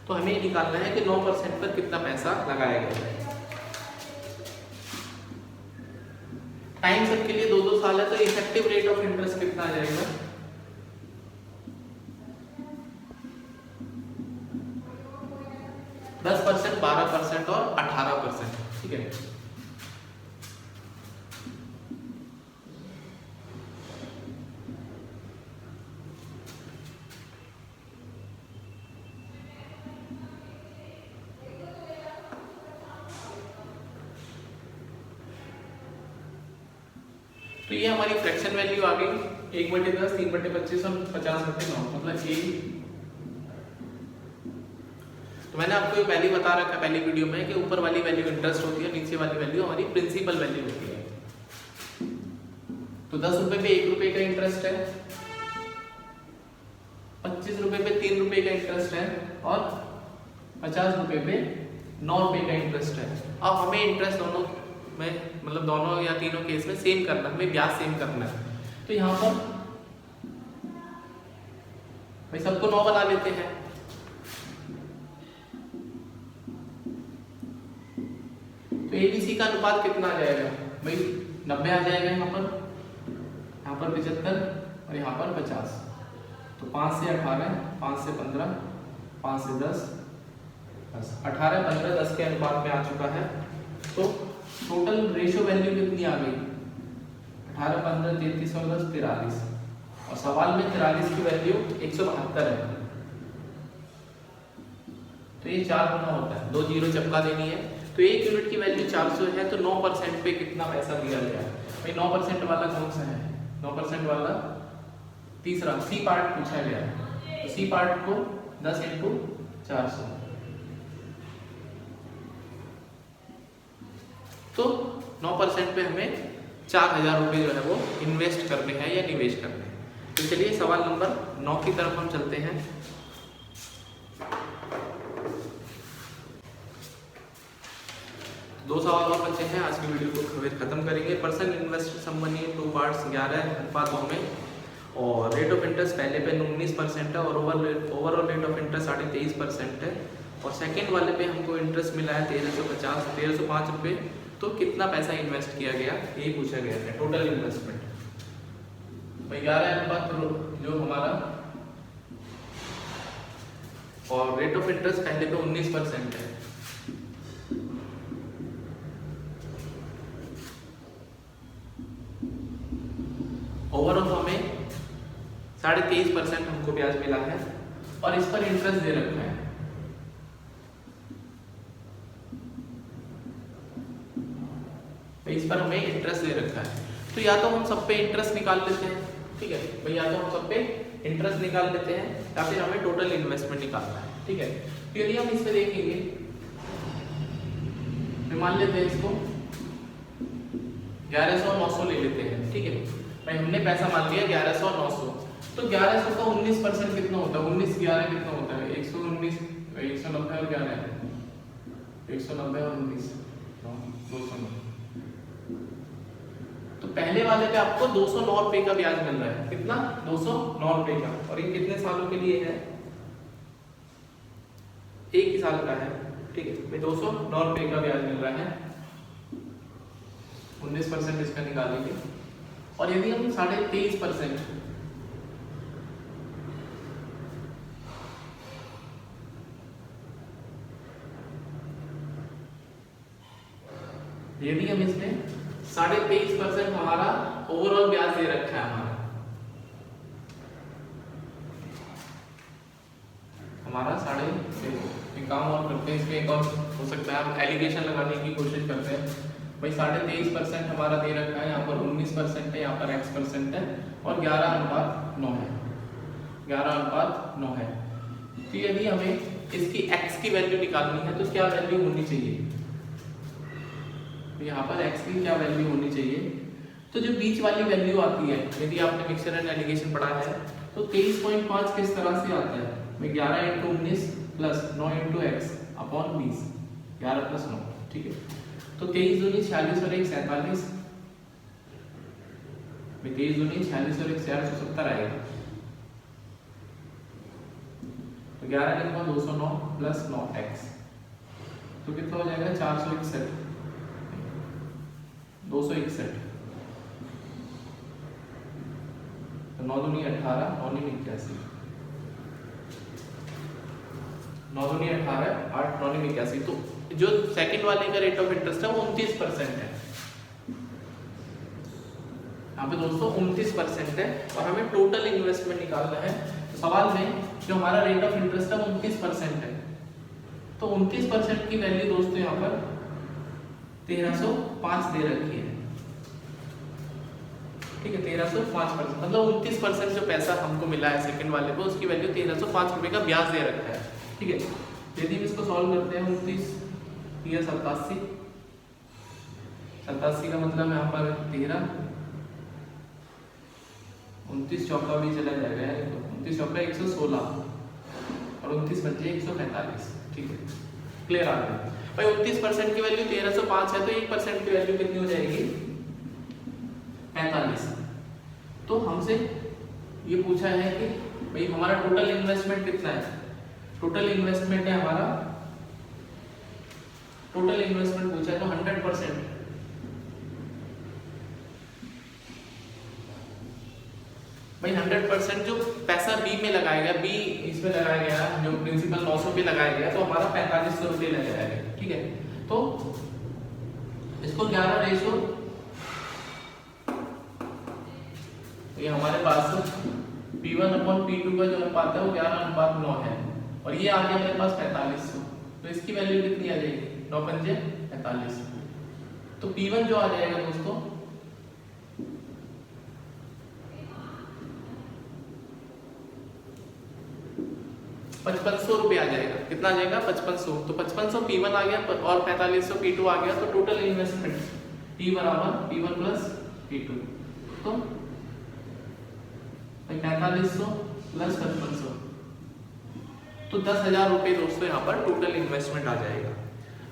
तो हमें निकालना है कि 9% पर कितना पैसा लगाया गया है। टाइम सबके लिए 2-2 साल है, तो इफेक्टिव रेट ऑफ इंटरेस्ट कितना आ जाएगा? 10%, 12% और 18%, ठीक है। तो ये हमारी फ्रैक्शन वैल्यू आ गई 1/10, 3/25 और 50/9, मतलब ये। तो मैंने आपको पहले ही बता रखा है पहली वीडियो में कि ऊपर वाली वैल्यू इंटरेस्ट होती है, नीचे वाली वैल्यू हमारी प्रिंसिपल वैल्यू होती है। तो 10 रुपए पे 1 रुपए का इंटरेस्ट है, 25 रुपए पे 3 रुपए का इंटरेस्ट है और 50 रुपए पे 9 रुपए का इंटरेस्ट है। अब हमें इंटरेस्ट दोनों में, मतलब दोनों या तीनों केस में सेम करना है, हमें ब्याज सेम करना है। तो यहाँ पर भाई सबको 9 बना लेते हैं। तो एबीसी का अनुपात कितना आ जाएगा भाई? 90 आ जाएगा यहाँ पर 75 और यहाँ पर 50। तो 5 से 18, 5 से 15, 5 से 10, 18, 15, 10 के अनुपात में आ चुका है। तो टोटल रेशियो वैल्यू कितनी आ गई? 18, 15, 33 और 10 43। और सवाल में 43 की वैल्यू 172 है। तो ये 4 गुना होता है, 2 जीरो चपका देनी है। तो 1 यूनिट की वैल्यू 400 है, तो 9% पे कितना पैसा दिया गया? भाई 9% वाला कौन सा है? 9% वाला तीसरा सी पार्ट पूछा गया है। तो सी पार्ट को 10 इंटू 400, तो 9% पे हमें 4,000 रुपये जो है वो इन्वेस्ट करने हैं या निवेश करने हैं। तो चलिए सवाल नंबर 9 की तरफ हम चलते हैं। दो सवाल और बचे हैं, आज की वीडियो को फिर खत्म करेंगे। पर्सन इन्वेस्ट संबंधी 2 पार्ट्स 11:2 में, और रेट ऑफ इंटरेस्ट पहले पे 19% है और ओवरऑल रेट ऑफ इंटरेस्ट 23.5% है। और सेकंड वाले पे हमको इंटरेस्ट मिला है 1305 रुपये। तो कितना पैसा इन्वेस्ट किया गया यही पूछा गया है, टोटल इन्वेस्टमेंट। 11 जो हमारा, और रेट ऑफ इंटरेस्ट पहले पे 19% है। ओवरऑल हमें 23.5% हमको ब्याज मिला है और इस पर इंटरेस्ट दे रखा है। इस पर हमें इंटरेस्ट दे रखा है। तो या तो हम सब पे इंटरेस्ट निकाल लेते हैं, ठीक है भाई, या तो हम सब पे इंटरेस्ट निकाल लेते हैं या फिर हमें टोटल इन्वेस्टमेंट निकालना है, ठीक है। तो यदि हम इस पे देखेंगे, मान लेते हैं इसको 1100 900 ले लेते हैं, ठीक है भाई। हमने पैसा मान लिया 1100 900। तो 1100 का 19% कितना होता है? 19 11 कितना होता है? 119, 190 और 11, 190 और 19, 209। तो पहले वाले पे आपको 209 रुपए का ब्याज मिल रहा है। कितना? 209 रुपए का। और ये कितने सालों के लिए है? 1 ही साल का है। ठीक है भाई 209 रुपये का ब्याज मिल रहा है, 19% इसका निकालेंगे। और यदि हम 23.5% यदि हम इसमें 23.5% हमारा ओवरऑल ब्याज दे रखा है, हमारा 23.5, एक काम और करते हैं, इसमें एक और हो सकता है, हम एलिगेशन लगाने की कोशिश करते हैं भाई 23.5% हमारा दे रखा है, यहाँ पर 19% है, यहाँ पर x% है और 11:9 है, 11:9 है। तो यदि हमें इसकी x की वैल्यू निकालनी है तो क्या वैल्यू होनी चाहिए, यहाँ पर x की क्या वैल्यू होनी चाहिए, तो जो बीच वाली वैल्यू आती है, यदि आपने मिक्सचर एंड एलिगेशन पढ़ा है तो 23.5 किस तरह से आता है, 11 × 19 + 9 × x अपॉन 20, 11 + 9, ठीक है। तो 23 दूनी 46 और 1 47, 23 दूनी 46 और 1 470 आएगा, तो 11 × 209 + 9x, तो कितना हो जाएगा 461, 261, तो 9 दूनी 18, 9 दूनी 81, 9 दूनी 18, 8 9 दूनी 81। तो जो सेकंड वाले का रेट ऑफ इंटरेस्ट है वो 29% है, यहाँ पे दोस्तों 29% है और हमें टोटल इन्वेस्टमेंट निकालना है। तो सवाल में जो हमारा रेट ऑफ इंटरेस्ट है वो 29% है, तो 29% की वैल्यू दोस्तों यहाँ पर 1305 दे रखी है, ठीक है। 1305%, मतलब 29% जो पैसा हमको मिला है सेकंड वाले को, उसकी वैल्यू 1305 रुपए का ब्याज दे रखा है, ठीक है। यदि हम इसको सॉल्व करते हैं, 29 या 87, 87 का मतलब यहाँ पर 13, 29 चौका भी चला जाएगा, 29 चौका 116 और 29 बचे 145, ठीक है। क्लियर आ गया भाई। 29% की वैल्यू 1305 है, तो 1% की वैल्यू कितनी हो जाएगी 45। तो हमसे ये पूछा है कि भाई हमारा टोटल इन्वेस्टमेंट कितना है, टोटल इन्वेस्टमेंट है हमारा, टोटल इन्वेस्टमेंट पूछा है तो 100%, भाई 100% जो पैसा बी में लगाया गया, बी इसमें लगाया गया, जो प्रिंसिपल 900 पे लगाया गया, तो हमारा 4500 रुपये लगाया गया, ठीक है। तो इसको 11 ये हमारे पास P1/P2 का जो अनुपात है वो 11:9 है और ये आ गया मेरे पास 4500, तो इसकी वैल्यू कितनी आ जाएगी 9 × 5 = 45। तो P1 जो आ जाएगा दोस्तों 5500 रुपये आ जाएगा, कितना आ जाएगा 5500। तो 5500 P1 आ गया और 4500 P2 आ गया, तो total investment P = P1 + P2, तो 4500 + 5500, तो 10,000 रुपये दोस्तों यहाँ पर टोटल इन्वेस्टमेंट आ जाएगा।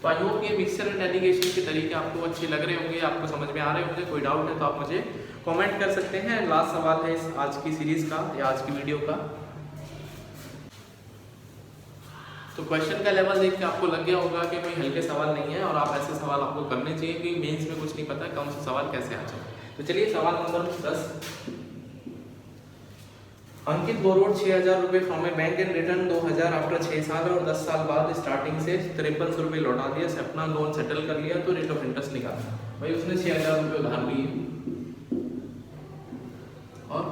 तो आई होप ये मिक्सचर एंड एलिगेशन के तरीके आपको अच्छे लग रहे होंगे, आपको समझ में आ रहे होंगे। कोई डाउट है तो आप मुझे कमेंट कर सकते हैं। लास्ट सवाल है इस आज की सीरीज का या आज की वीडियो का। तो क्वेश्चन का लेवल देख के आपको लग गया होगा कि कोई हल्के सवाल नहीं है और आप ऐसे सवाल आपको करने चाहिए कि मेंस में कुछ नहीं पता है कौन सा सवाल कैसे आ जाए। तो चलिए सवाल नंबर 10। अंकित बोरोड 6,000 रुपये from A bank and return 2,000 after 6 साल और 10 साल बाद स्टार्टिंग से 5300 रुपये लौटा दिया, से अपना लोन सेटल कर लिया, तो रेट ऑफ इंटरेस्ट निकालना। भाई उसने 6,000 रुपये उधार लिए और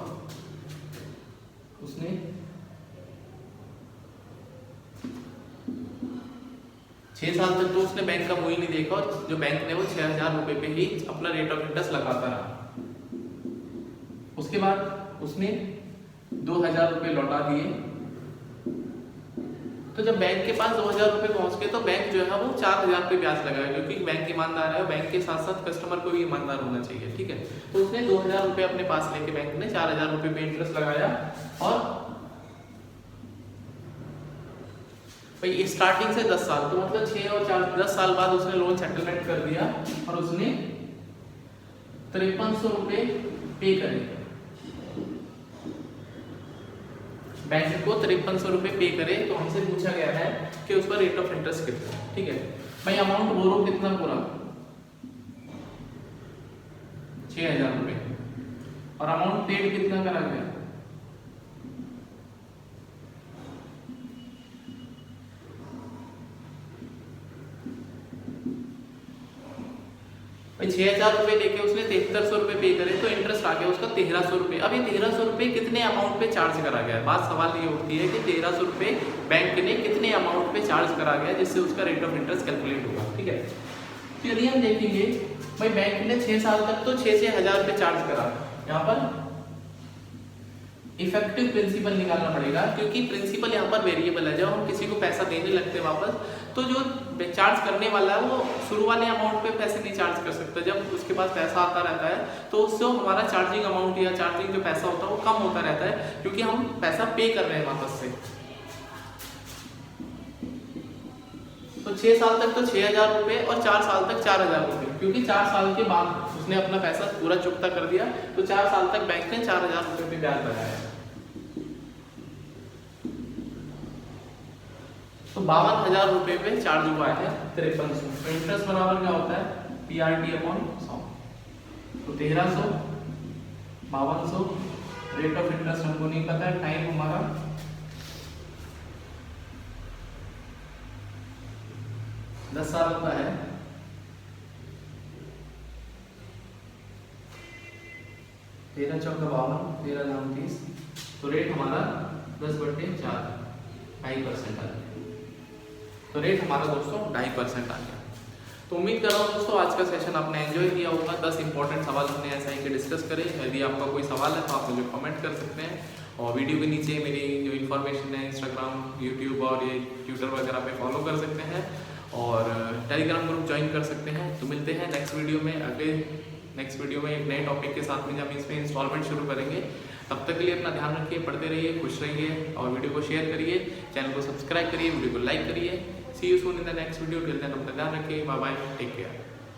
उसने 6 साल तक तो उसने बैंक का मुँह ही नहीं देखा और जो बैंक ने वो 6,000 रुपये पे ही अपना रेट ऑफ इंटरेस्ट लगाता रहा। उसके बाद उसने 2,000 रुपये लौटा दिए, तो जब बैंक के पास 2,000 रुपये पहुंच गए तो बैंक जो है वो 4,000 रुपये ब्याज लगाया, क्योंकि बैंक ईमानदार है, बैंक के साथ साथ कस्टमर को भी ईमानदार होना चाहिए, ठीक है। तो उसने 2,000 रुपये अपने पास लेके बैंक ने 4,000 रुपये पे इंटरेस्ट लगाया और भाई स्टार्टिंग से 10 साल, तो मतलब 6 और 4 10 साल बाद उसने लोन सेटलमेंट कर दिया और उसने 5300 रुपये पे करे। बैंक को 5300 रुपये पे करे तो हमसे पूछा गया है कि उस पर रेट ऑफ इंटरेस्ट कितना है। ठीक है भाई, अमाउंट बोरो कितना पूरा 6000 रुपये और अमाउंट पेड कितना करा गया भाई 6000 रुपये लेके उसने 7300 रुपये पे करे तो इंटरेस्ट आ गया उसका 1300 रुपये। अब ये 1300 रुपये कितने अमाउंट पे चार्ज करा गया है, बात सवाल ये होती है कि 1300 रुपये बैंक ने कितने अमाउंट पे चार्ज करा गया जिससे उसका रेट ऑफ इंटरेस्ट कैलकुलेट होगा। ठीक है, तो यदि हम देखेंगे भाई बैंक ने 6 साल तक तो 6,000 रुपये चार्ज करा, यहाँ पर इफेक्टिव प्रिंसिपल निकालना पड़ेगा क्योंकि प्रिंसिपल यहाँ पर वेरिएबल है। जब हम किसी को पैसा देने लगते हैं वापस तो जो चार्ज करने वाला है वो शुरू वाले अमाउंट पे पैसे नहीं चार्ज कर सकता। जब उसके पास पैसा आता रहता है तो उससे हमारा चार्जिंग अमाउंट या चार्जिंग जो पैसा होता है वो कम होता रहता है क्योंकि हम पैसा पे कर रहे हैं वापस से। तो 6 साल तक तो 6,000 रुपये और 4 साल तक 4,000 रुपये, क्योंकि 4 साल के बाद उसने अपना पैसा पूरा चुकता कर दिया तो 4 साल तक बैंक ने 4,000 रुपये पे ब्याज लगाया। तो 52,000 रुपये पे चार्ज हुआ है 5300। तो इंटरेस्ट बराबर क्या होता है PRT अपॉन 100। तो 1300 5200, रेट ऑफ इंटरेस्ट हमको नहीं पता है, टाइम हमारा 10 साल का है। 13 चौका 52, 13 दाम 30, तो रेट हमारा 10/4 2.5% आ गया। तो रेट हमारा दोस्तों 2.5% आ गया। तो उम्मीद कर रहा हूँ दोस्तों आज का सेशन आपने एंजॉय किया होगा। 10 इंपॉर्टेंट सवाल हमने ऐसा ही कि डिस्कस करें। यदि आपका कोई सवाल है तो आप मुझे कमेंट कर सकते हैं और वीडियो के नीचे मेरी जो इन्फॉर्मेशन है इंस्टाग्राम, यूट्यूब और ये ट्विटर वगैरह पे फॉलो कर सकते हैं और टेलीग्राम ग्रुप ज्वाइन कर सकते हैं। तो मिलते हैं नेक्स्ट वीडियो में। अगले नेक्स्ट वीडियो में एक नए टॉपिक के साथ में जब इसमें इंस्टॉलमेंट शुरू करेंगे। तब तक के लिए अपना ध्यान रखिए, पढ़ते रहिए, खुश रहिए और वीडियो को शेयर करिए, चैनल को सब्सक्राइब करिए, वीडियो को लाइक करिए। See you soon in the next video. Till then अपना ध्यान रखिए, बाय बाय, टेक केयर।